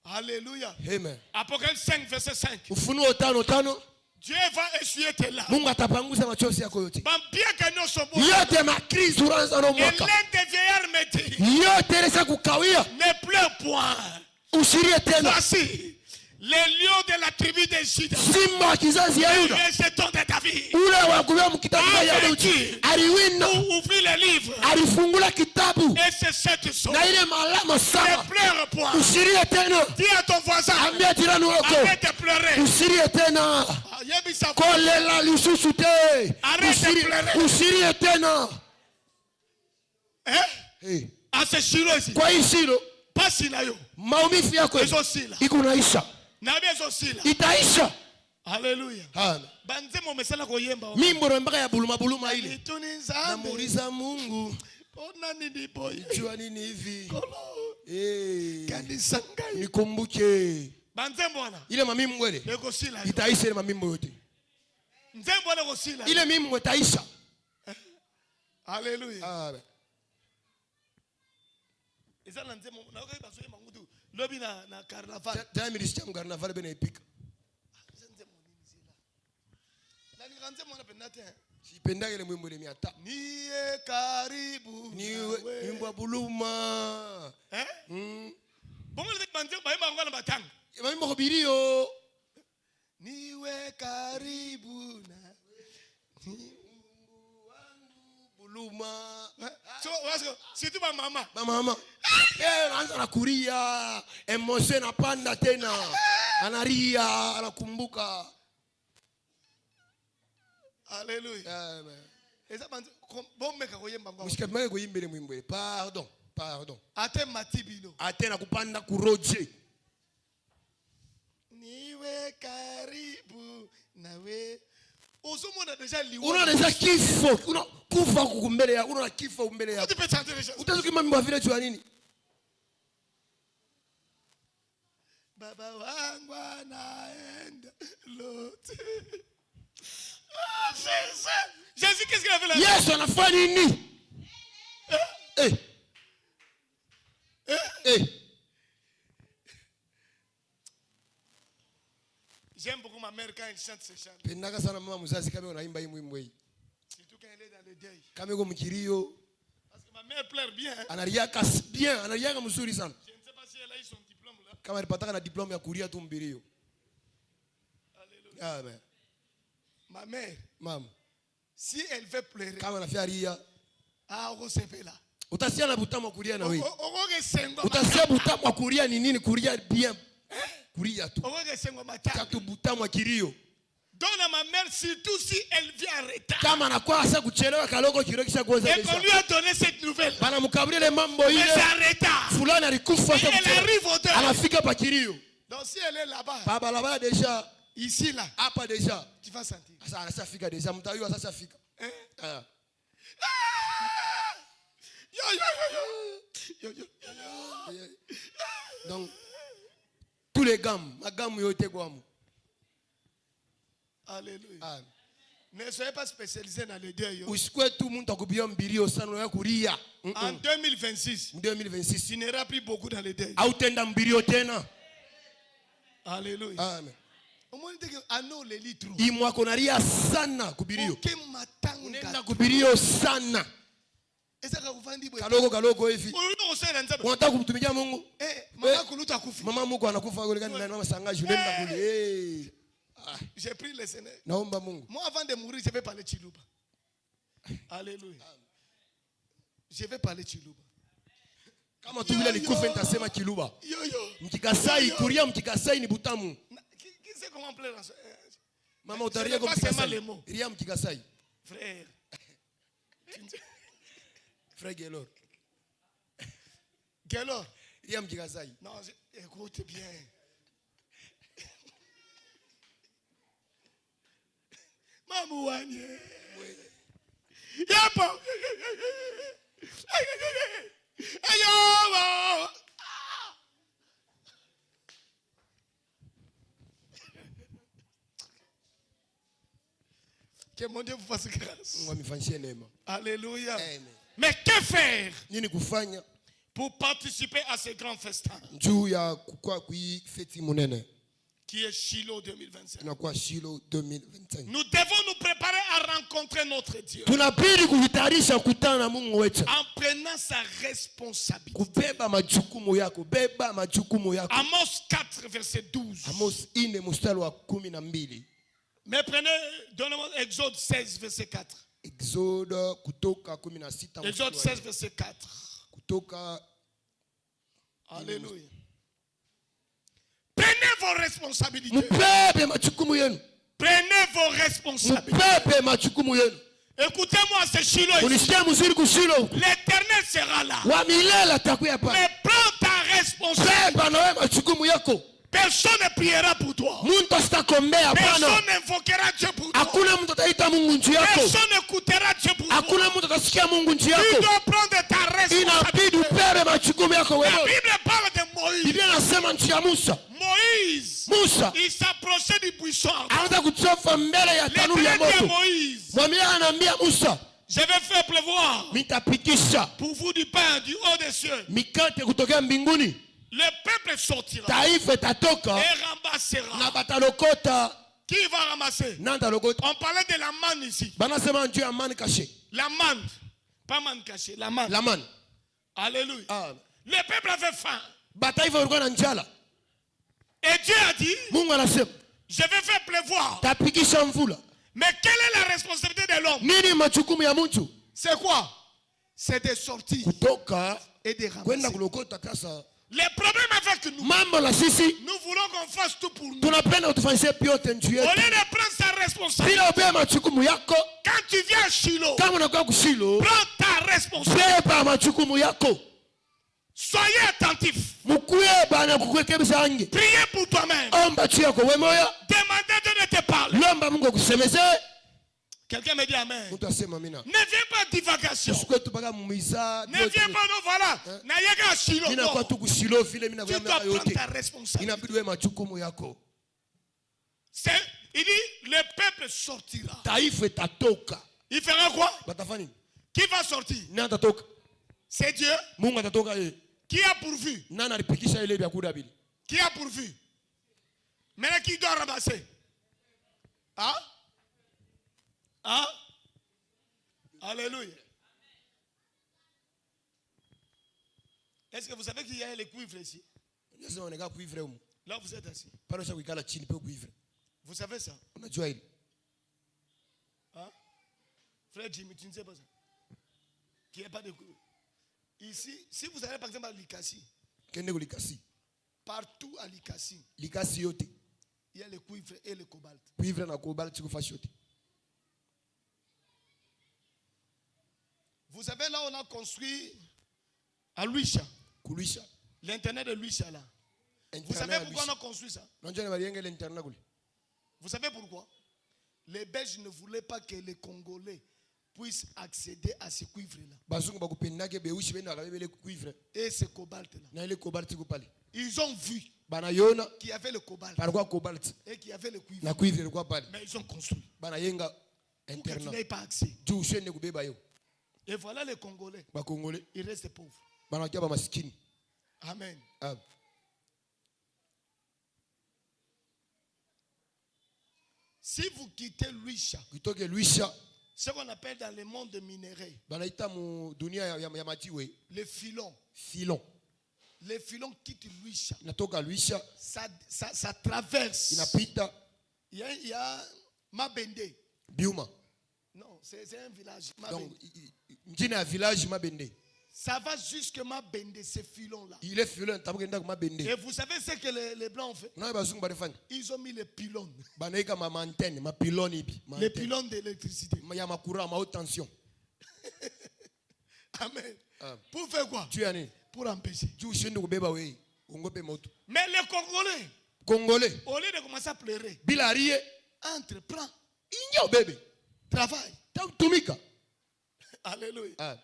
Alléluia. Amen. Apocalypse 5 verset 5. Ufunuo 5:5. Dieu va essuyer tes larmes. Mungu atapanguza machozi yako yote. Bambia kanyo sobo. Yote makrizi unaanza na Et mwaka. l'un des vieillards me dit, Yote ile kukawia. ne pleure point. Usirie tena. Voici les lions de la tribu de Juda. Simba wa kizazi ya Yuda. Les jetons de David. Ule wa kubeba mkitabu cha Daudi. Aliwinda. Ouvrit le livre. Alifungula kitabu. Et c'est cette chose. Na ile malama Ne sana. pleure point. Usirie tena. Dis à ton voisin, Ambia jirani wako. arrête de pleurer. Usirie tena. Yebisa Kolela lisusu te. Arrête de pleurer. Usirie tena. Hein? Hey. À ce chilo ici. Kwa hii silo Pasi na yo. maumivu yako Ezosila. iko naisha. Na bezosila. Itaisha. Alléluia. Amen. Banzemo mesala koyemba. Mimbo mpaka ya buluma buluma ile. Ituni nzambe. Namuuliza Mungu, Ona nini boy? jua nini hivi? Kolo. Eh. Kanisa ngai. Nikumbuke. Banzemo ana. Ile mamimbo ile Ekosila. itaisha ile mamimbo yote. Nzembo ana kosila. Ile mimbo itaisha. Alléluia. Amen. Ezala nzemo na okai basoye mangudu. Lobi na carnaval. Jana nilisikia mkarnaval bena ipika. Nzemo nini zila. Na nikanzemo na penate. Sipendage ile mwimbo ile miata. Niye karibu. Niwe nyimbo ya buluma. Eh? Mm. Bongo le banzemo ba ngwana batanga. Mamimbo kubirio. Niwe karibu na Buluma. so wasko situ ba mama. Mama. Anaanza nakuria. Emotion inapanda tena. Analia, anakumbuka. Alléluia. Amen. Eza bantu bomeka koyemba ngwa. Mshikapi kuimba ile mwimbo ile. Pardon. Ate matibino. Atena kupanda kuroje. Niwe karibu nawe. Uzumona deja liwa. Unaona deja kifo. Kufa kukumbele yako. Unaona kifo umbele yako. Tu peux chanter les choses. Utazo kima mimbo vile jua nini? Baba wangu anaenda lote. Ah, Jésus, qu'est-ce qu'il a fait là? Yesu anafanya nini? J'aime beaucoup ma mère quand elle chante ce chant. Pendaka sana mama mzazi kama unaimba hii mwimbo hii. Surtout quand elle est dans le deuil. Kama uko mkirio, Parce que ma mère pleure bien. Hein? analiaka bien, analiaka mzuri sana. Je ne sais pas si elle a eu son diplôme là. Kama alipataka na diploma ya kuria tu mbirio. Alléluia. Amen. Ma mère, Mama, si elle veut pleurer, kama anafia ria, ah, on se fait là. Utasia na butamu wa kulia na wewe. Okoke sengo. Utasia butamu wa kulia ni nini? Kulia bien. Kulia tu. Okoke sengo matanga. Tatu butamu wa kilio. Donne à ma mère surtout si elle vient en retard. Kama anakuwa asa kuchelewa kaloko kilio kisha kuanza Et qu'on lui a donné cette nouvelle. bana mkaburi ile mambo Mais ile. c'est en retard. Fulani alikufa Et elle arrive au deuil. anafika pa kilio. Donc si elle est là-bas, Baba là-bas déjà ici là, hapa déjà. tu vas sentir. Sasa anashafika déjà mtayua sasa fika. Ah. Yo, yo, yo, yo. Yo, yo, yo. Donc tous les gammes, ma gamme yote kwamu. Alléluia. Amen. Ne soyez pas spécialisés dans le deuil. Usikwe tu muntu akubia mbilio sana ya kulia. En 2026, 2026 tu n'iras plus beaucoup dans le deuil. autenda mbilio tena. Alléluia. Amen. Au moins, que ano le litro. Imwa konalia sana kubilio. Aucun matanga. Unaenda kubilio sana. Eza kuvandi bwe. Kaloko hivi. Uno osera nzaba. Unataka kumtumikia Mungu? Mama kuluta kufi. Mama Mungu anakufa kule kani na mama sangaji unaenda kule. J'ai pris le Seigneur. Naomba Mungu. Moi avant de mourir, je vais parler Chiluba. Alléluia. Je vais parler Chiluba. Kama tu vile nikufa nitasema Kiluba. Yo yo. Mkikasai kuria mkikasai ni butamu. Qui sait comment plaire dans ce... Mama utaria kwa mkikasai. Ria mkikasai. Frère. Frère Gelor. Gelor. Ria mkikasai. Non, écoute bien. Maman wanye. Yapa. Ayo. Que mon Dieu vous fasse grâce. Alléluia. Amen. Mais que faire Nini kufanya pour participer à ce grand festin juu ya kukua kui feti munene qui est Shiloh 2025? inakuwa Shiloh 2025. Nous devons nous préparer à rencontrer notre Dieu Tunabidi kujitayarisha kukutana na Mungu wetu. en prenant sa responsabilité. Kubeba majukumu yako, beba majukumu yako. Amos 4 verset 12. Amos 4 mstari wa 12. Mais prenez, donnez-moi Exode 16 verset 4. Exode kutoka 16. Exode 16 verset 4. Kutoka. Alléluia. Prenez vos responsabilités. Mbebe majukumu yenu. Prenez vos responsabilités. Mbebe majukumu yenu. Écoutez-moi, c'est Shiloh. Unisikia mzuri kushilo. L'Éternel sera là. Wa milele atakuya pale. Mais prends ta responsabilité. Beba na wewe majukumu yako. Personne ne priera pour toi. Muntu asitakombea Personne Bwana. n'invoquera Dieu pour toi. Hakuna mtu ataita Mungu njia yako. Personne n'écoutera Dieu pour toi. Hakuna mtu atasikia Mungu njia Tu yako. dois prendre ta Inabidi responsabilité. ubebe majukumu yako La wewe. Bible parle de Moïse. Biblia inasema nchi ya Musa. Moïse, Musa il s'approchait du buisson. anaanza kuchofa mbele ya tanuru ya L'Éternel dit à moto. Moïse, Mwambie anaambia Musa, je vais faire pleuvoir nitapikisha pour vous du pain du haut des cieux. mikate kutokea mbinguni. Le peuple sortira Taifa itatoka et ramassera. na batalokota. Qui va ramasser? Nani atalokota? On parlait de la manne ici. Banasema njoo ya mani kashe. La manne. Pas manne cachée, la manne. La mani. Alléluia. Ah. Le peuple avait faim. Bataifa walikuwa na njala. Et Dieu a dit, Mungu anasema, je vais faire pleuvoir. tapikisha mvula. Mais quelle est la responsabilité de l'homme? Nini majukumu ya mtu? C'est quoi? C'est de sortir Kutoka et de kwenda ramasser. kulokota tasa. Les problèmes avec nous, Mambo la sisi nous voulons qu'on fasse tout pour nous. tunapenda utufanyie pyote nchi Au lieu yetu. de prendre sa responsabilité, Bila ubebe majukumu yako, quand tu viens à Shiloh, kama unakuwa kushilo, prends ta responsabilité. beba majukumu yako. Soyez attentifs. Mukuye bana kukurekebisha nje. Priez pour toi-même. Omba juu yako wewe moya. Demandez Dieu de te parler. Lomba Mungu akusemeze. Quelqu'un me dit Amen. Mtu asema amina. Ne viens pas divagation. Usikwe tu baka mumiza. Ne viens pas, non, voilà. Naïega à Shiloh. Mimi nakuwa Non. tu kushilo vile mimi Tu nakuwa dois prendre yote. ta responsabilité. Inabidi wewe majukumu yako. Il dit, le peuple sortira. Taifa itatoka. Il fera quoi? Batafanya nini? Qui va sortir? Nani atatoka? C'est Dieu. Mungu atatoka yeye. Qui a pourvu? Nani alipikisha ile vyakula vile? Qui a pourvu? Maintenant, qui doit ramasser? Hein? Hein? Alléluia. Est-ce que vous savez qu'il y a les cuivres ici? Unasema unakaa kuivre huko. Là, vous êtes assis. Pale sasa kuikala chini pe kuivre. Vous savez ça? Unajua hili? Hein? Frère Jimmy, tu ne sais pas ça? Qu'il n'y a pas de cuivre. Ici, si vous allez par exemple à Likasi, Kende ko likasi. partout à Likasi, Likasi yote. il y a le cuivre et le cobalt. Cuivre na cobalt ko fashi yote. Vous savez, là, on a construit à Luisha, Kulisha. l'internet de Luisha là. Vous savez pourquoi on a construit ça? Nonjane balienge l'internet kule. Vous savez pourquoi? Les Belges ne voulaient pas que les Congolais puissent accéder à ce cuivre-là. Bazungu bakupendake beushi benda kabebele cuivre. Et ce cobalt-là. Na ile cobalt ko pale. Ils ont vu Bana yona qu'il y avait le cobalt palikuwa cobalt. et qu'il y avait le cuivre. Na cuivre ilikuwa pale. Mais ils ont construit. Bana yenga Pour que tu internet. n'aies pas accès. Juu ushende kubeba yo. Et voilà les Congolais. Ba Congolais Ils restent pauvres. bana kia ba maskini. Amen. Ah. Si vous quittez Luisha, Kitoke Luisha ce qu'on appelle dans le monde de minerais, banaita mu dunia ya majiwe les filons. filon. Les filons quittent Luisha. Inatoka Luisha Ça traverse. inapita Il y a Mabende. Biuma. Non, c'est un village. Donc Mabende. njina ya village Mabende. Ça va jusque Mabende, ces filons-là. Il est filon tabukenda ku Mabende. Et vous savez ce que les Blancs ont fait? Na bazungu barefanya. Ils ont mis les pylônes. Banaika ma antenne, ma pylone ibi. Les pylônes d'électricité. Ya makura ma haute tension. Amen. Ah. Pour faire quoi? Tu yani? Pour empêcher. Juu ushende kubeba wewe. Ungope moto. Mais les Congolais, Congolais au lieu de commencer à pleurer, bila ariye entreprend, inyo bebe. travaille. Tumika. Alléluia. Ah.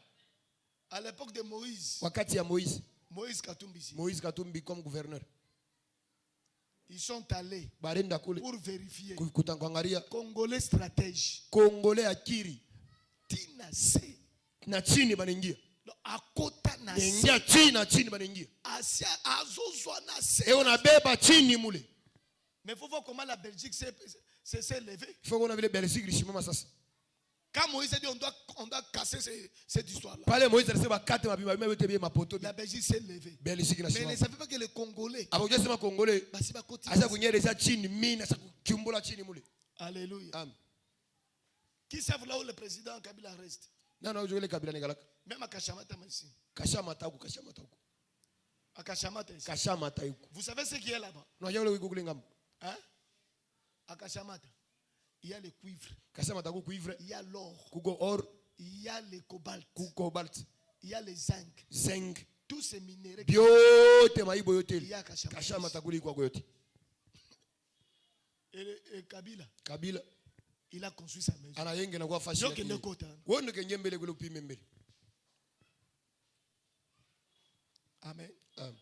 À l'époque de Moïse, Wakati ya Moïse. Moïse Katumbi ici, Moïse Katumbi comme gouverneur. ils sont allés Barenda kule pour vérifier. kutangangaria Congolais stratège. Congolais akiri Tinase. na chini banaingia. Akota nase. Ingia chini na chini banaingia. Asia azozwa nase. Et on abeba chini mule. Mais il faut voir comment la Belgique s'est levée. Il faut qu'on ait le Belgique richement sasa. Quand Moïse a dit on doit casser cette histoire-là. Pale Moïse alisema bakate mabima bima bien mapoto. La Belgique s'est levée. Belgique na Mais ils shima. ne savaient pas que les Congolais. Aboje sema Congolais. Basi ba koti. Asa kunyereza chini mina sa kukimbula chini mule. Alléluia. Amen. Qui savent là où le président Kabila reste? Na ujole kabila nigalaka. Même à Kachamata ici. Kashamata huko. À Kachamata ici. Kashamata huko. Vous savez ce qui est là-bas? Unajua ule wiko kule ngam. Hein? À Kachamata, il y a le cuivre, Kashamata ku cuivre, il y a l'or, kuko or, il y a le cobalt, ku cobalt, il y a le zinc. zinc. Tous ces minéraux. Byote maibo yote. Il y a Kachamata. Kashamata kuli kwa yote. Et Kabila, Kabila il a construit sa maison. ana yenge na kwa fashi. Yo kende kota. Wondo kenye mbele kule upime mbele. Amen. Amen.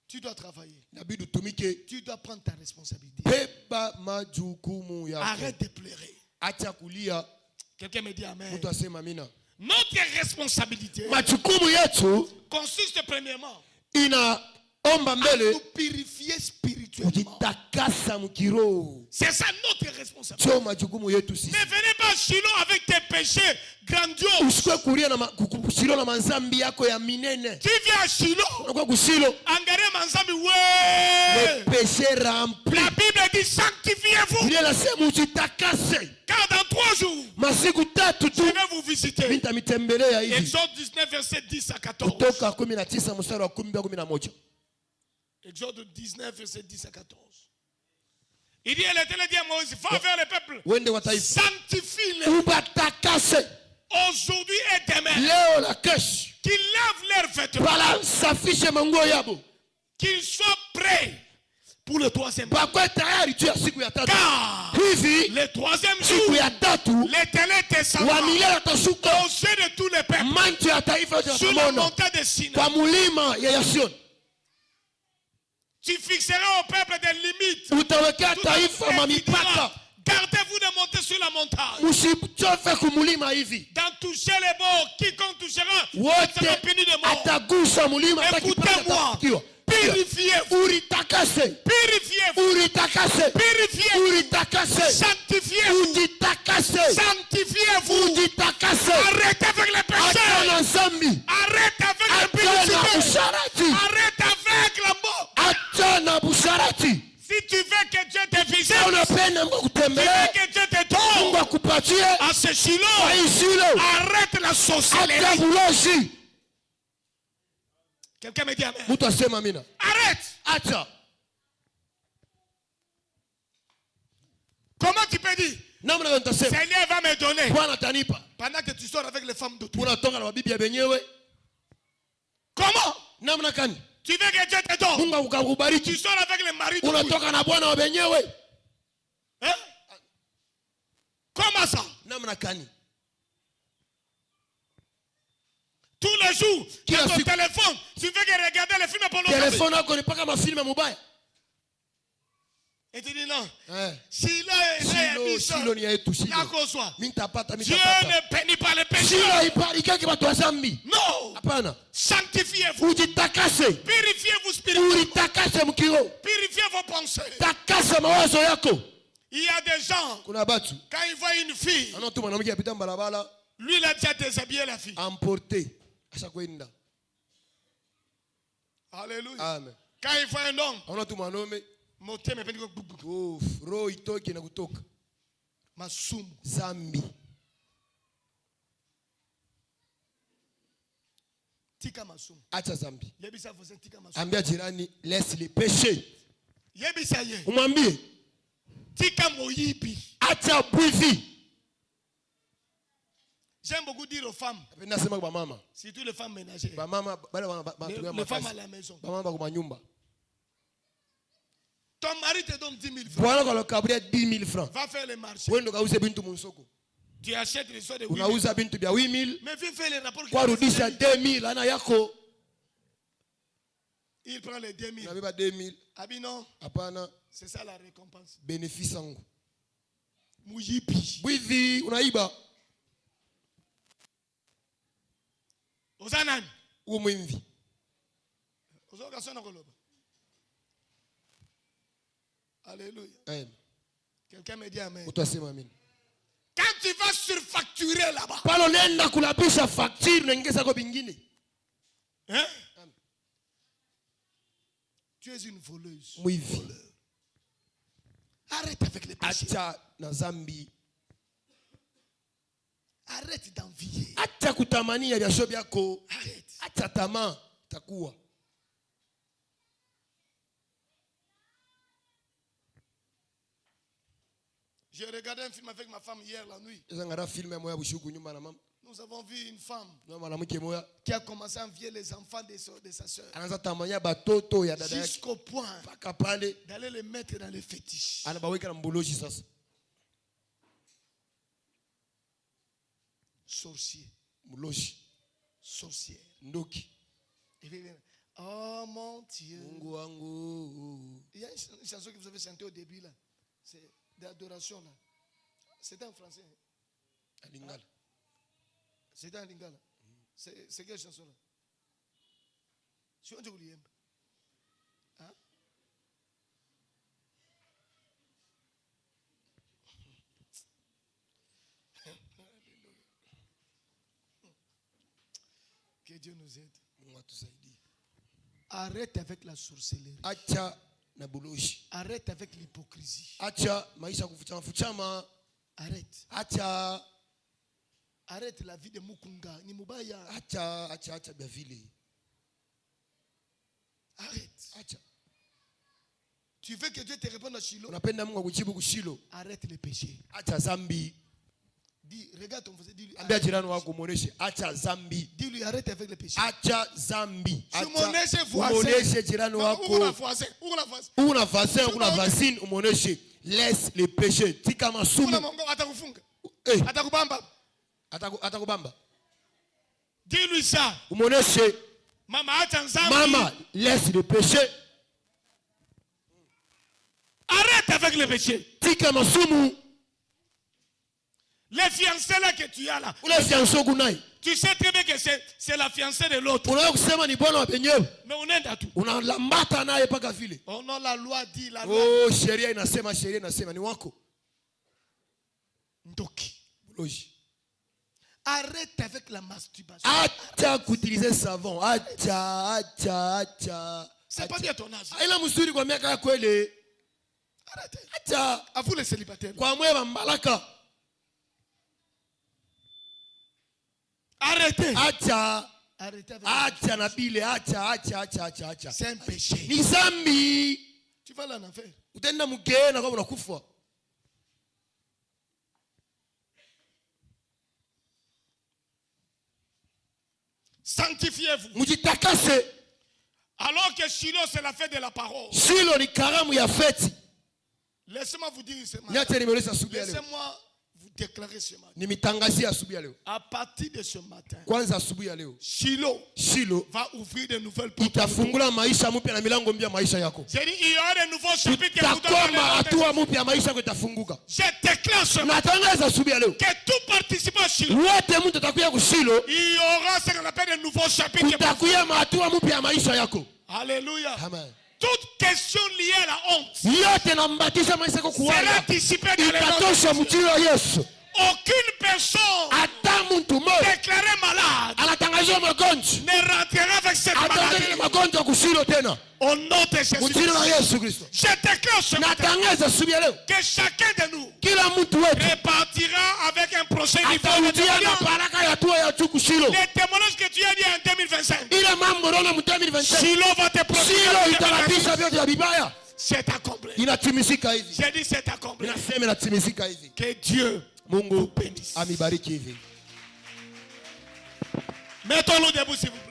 Tu dois travailler. Inabidi utumike. Tu dois prendre ta responsabilité. Beba majukumu yako. Arrête de pleurer. Acha kulia. Quelqu'un me dit amen. Mtu asema amina. Notre responsabilité Majukumu yetu consiste premièrement inaomba à mbele nous purifier spirituellement. kujitakasa mkiroho. C'est ça notre responsabilité. Sio majukumu yetu sisi. Ne venez pas à Shiloh avec tes péchés grandioses. Usikwe kulia na kushilo na manzambi yako ya minene. Tu viens à Shiloh. Unakuwa kushilo. Angalia manzambi Les ouais. péchés remplis. La Bible dit sanctifiez-vous. Biblia inasema ujitakase. Car dans 3 jours, Masiku tatu tu je vais vous visiter. nitamitembelea hivi. Exode 19, verset 10 à 14. Kutoka 19 mstari wa 10 hadi 11. Exode 19, verset 10 à 14. Il dit, l'Éternel dit à Moïse, va vers le peuple. Wende wa taifa. Sanctifie-les Ubatakase. aujourd'hui et demain. Leo na kesho. Qu'ils lavent leurs vêtements. Bala safishe manguo yabo. Qu'ils soient prêts pour le 3e jour. Bakwe tayari juu ya siku ya tatu. Car Hivi le 3e siku jour, ya tatu l'Éternel descendra wa milele atashuka aux yeux de tous les peuples manchi ya taifa yote sur la yatamwona montagne de Sinaï. kwa mulima ya Yasioni. Tu fixeras au peuple des limites. Utawekea Tout taifa le peuple mamipaka. dira, gardez-vous de monter sur la montagne. Msichofe kumulima hivi. D'en toucher les bords, quiconque touchera sera Wote puni de mort. atagusa mulima Écoutez-moi. atakiwa. Purifiez-vous. Uritakase. Purifiez-vous. Uritakase. Purifiez-vous. Uritakase. Sanctifiez-vous. Ujitakase. Sanctifiez-vous. Ujitakase. Arrêtez avec les péchés. Achana zambi. Arrête avec la Achana publicité. usharati. Arrête avec la mort. Achana busharati. Si tu veux que Dieu te visite, Kama unapenda Mungu tu veux kutembelea, que Dieu te Mungu donne akupatie à ce Shiloh, kwa hii Shilo. arrête la sorcellerie. Acha bulozi. Quelqu'un me dit amen. Mtu asema amina. Arrête. Acha. Comment tu peux dire? Namna gani utasema? Seigneur va me donner. Bwana atanipa. Pendant que tu sors avec les femmes d'autrui. Unatoka na mabibi ya benyewe. Comment? Namna gani? Tu veux que Dieu te donne? Mungu akubariki. Tu sors avec les maris d'autrui. Unatoka na bwana wa benyewe. Hein? Comment ça? Namna gani? Tous les jours, Kila dans ton siku. téléphone, tu veux que regarder les films pornographiques. Telefoni yako ni paka mafilme mubaya. Et tu dis non. Eh. Shilo ni yetu Shilo. Yakoswa. Mimi nitapata. Dieu ne pénit pas les pécheurs. Shilo ibariki watu wa dhambi. Non. Hapana. Sanctifiez-vous. Ujitakase. Purifiez-vous spirituellement. Ujitakase mkiro. Purifiez vos pensées. Takasa mawazo yako. Il y a des gens, Kuna batu. quand ils voient une fille, Anotu mwanamke apita barabara. lui il a déjà déshabillé la fille. Emporté. Acha kwenda. Alléluia. Amen. Quand il voit un homme, Anotu mwanaume. moté me pendi ko Roho itoke na kutoka. masumu. Zambi. Tika masumu. Acha zambi. Yebisa vous tika masumu. Ambia jirani, laisse les péchés. Yebisa ye. Umwambie. Tika moyibi. Acha bwizi. J'aime beaucoup dire aux femmes, Napenda sema kwa mama. surtout les femmes ménagères, Ba mama bale les femmes à la maison. Ba mama kwa nyumba. Ton mari te donne 10 000 francs. Bwana kwa lokabria 10 000 francs. Va faire les marchés. Wewe ndo kauze bintu msoko. Tu achètes les soins de 8 000. Unauza bintu bya 8 000. Mais viens faire les rapports. Kwa rudisha 2 000 ana yako. Il prend les 2 000. Unabeba 2 000. Abi non, Hapana, c'est ça la récompense. bénéfice yangu. Muyipi. Bwizi unaiba. Ozanan. Uo mwimvi. Ozoka sona koloba. Alléluia. Amen. Quelqu'un me dit amen. Utasema amen. Quand tu vas surfacturer là-bas, Palo nenda kulabisha facture na ingeza kwa bingine. hein? Amen. Tu es une voleuse. Mwivi. Arrête avec les péchés. Acha na zambi. Arrête d'envier. Acha kutamania biasho byako. Arrête. Acha tamaa takuwa. J'ai regardé un film avec ma femme hier la nuit. Ezangara film ya moya bushuku nyumba na mama. Nous avons vu une femme Na mwanamke moya qui a commencé à envier les enfants de sa soeur. anaanza tamania batoto ya dada yake. Jusqu'au point Paka pale d'aller les mettre dans les fétiches. anabaweka na mboloji sasa. Sorcier. Mloji, Sorcière. ndoki. Et puis, oh mon Dieu. Mungu wangu. Il y a une chanson que vous avez chantée au début là. C'est d'adoration là. C'était en français. Alingala. C'était en lingala. C'est quelle chanson là? Si on dit que vous l'aimez. Hein? Que Dieu nous aide. Mungu atusaidie. Arrête avec la sorcellerie. Acha na buloji. Arrête avec l'hypocrisie. Acha maisha kufuchama fuchama. Arrête. Acha Arrête la vie de Mukunga. Ni mubaya. acha bya vile. Arrête. Acha. Tu veux que Dieu te réponde à Shiloh? Unapenda Mungu akujibu kushilo. Arrête les péchés. Acha zambi. Dis, regarde ton voisin. Dis-lui, Ambia arrête. jirani wako muoneshe acha zambi. Dis-lui, arrête avec les péchés. Acha zambi. Umuoneshe voisin. Umuoneshe jirani Où la wako. voisin? Où la voisin? Una vaccin, una vaccine, umuoneshe. Laisse les péchés. Tika Kuna masumu. mongo atakufunga. Eh, Atakubamba. atakubamba. Dis-lui ça. Umuoneshe. Mama acha nzambi. Mama, laisse les péchés. Arrête avec les péchés. Tika masumu. Les fiancés là que tu as là. Ule fianso kunai. Tu sais très bien que c'est la fiancée de l'autre. Unaweza kusema ni bwana wa penyewe. Mais on est dans tout. Unalambata naye paka vile. Oh non, la loi dit, la loi. Oh, sheria inasema ni wako. Ndoki. Buloji. Arrête avec la masturbation. Acha kutilize savon. Acha. C'est pas bien ton âge. Ila mzuri kwa miaka yako ile. Arrêtez. Acha À vous les célibataires. kwa mwewa mbalaka. Arrêtez. Acha Arrêtez avec Acha na bile, acha. C'est un péché. Ni zambi. Tu vas aller en enfer. Utenda mugeye na kwa unakufa. Sanctifiez-vous. Mujitakase. Alors que Shiloh, c'est la fête de la parole. Shiloh ni karamu ya feti. Laissez-moi vous dire ce matin. Niache nimeleza asubuhi ya leo. Laissez-moi vous déclarer ce matin. Nimitangazia asubuhi ya leo. À partir de ce matin, Kwanza asubuhi ya leo. Shiloh va ouvrir de nouvelles portes. Itafungula maisha mpya na milango mpya maisha yako. J'ai dit il y aura de nouveaux chapitres que vous Takwama hatua mpya maisha yako itafunguka. Je déclare ce matin. Natangaza asubuhi ya leo. Que tout participant à Shiloh. Wote mtu atakuja kushilo. Il y aura ce qu'on appelle de nouveaux chapitres. Utakuya hatua mpya maisha yako. Alléluia. Amen. Toute question liée à la honte yote nambatisha maisha yako kuwala. sera dissipée dans les Ikatosha mjilo wa Yesu. Aucune personne déclarée malade ne rentrera avec cette maladie. Au nom de Jésus, je déclare ce matin que chacun de nous repartira avec un prochain niveau. Les témoignages que tu as dit en 2025, Shiloh va te produire. C'est accompli. J'ai dit c'est accompli. Que Dieu Mungu amibariki hivi. Mettons-nous debout s'il vous plaît.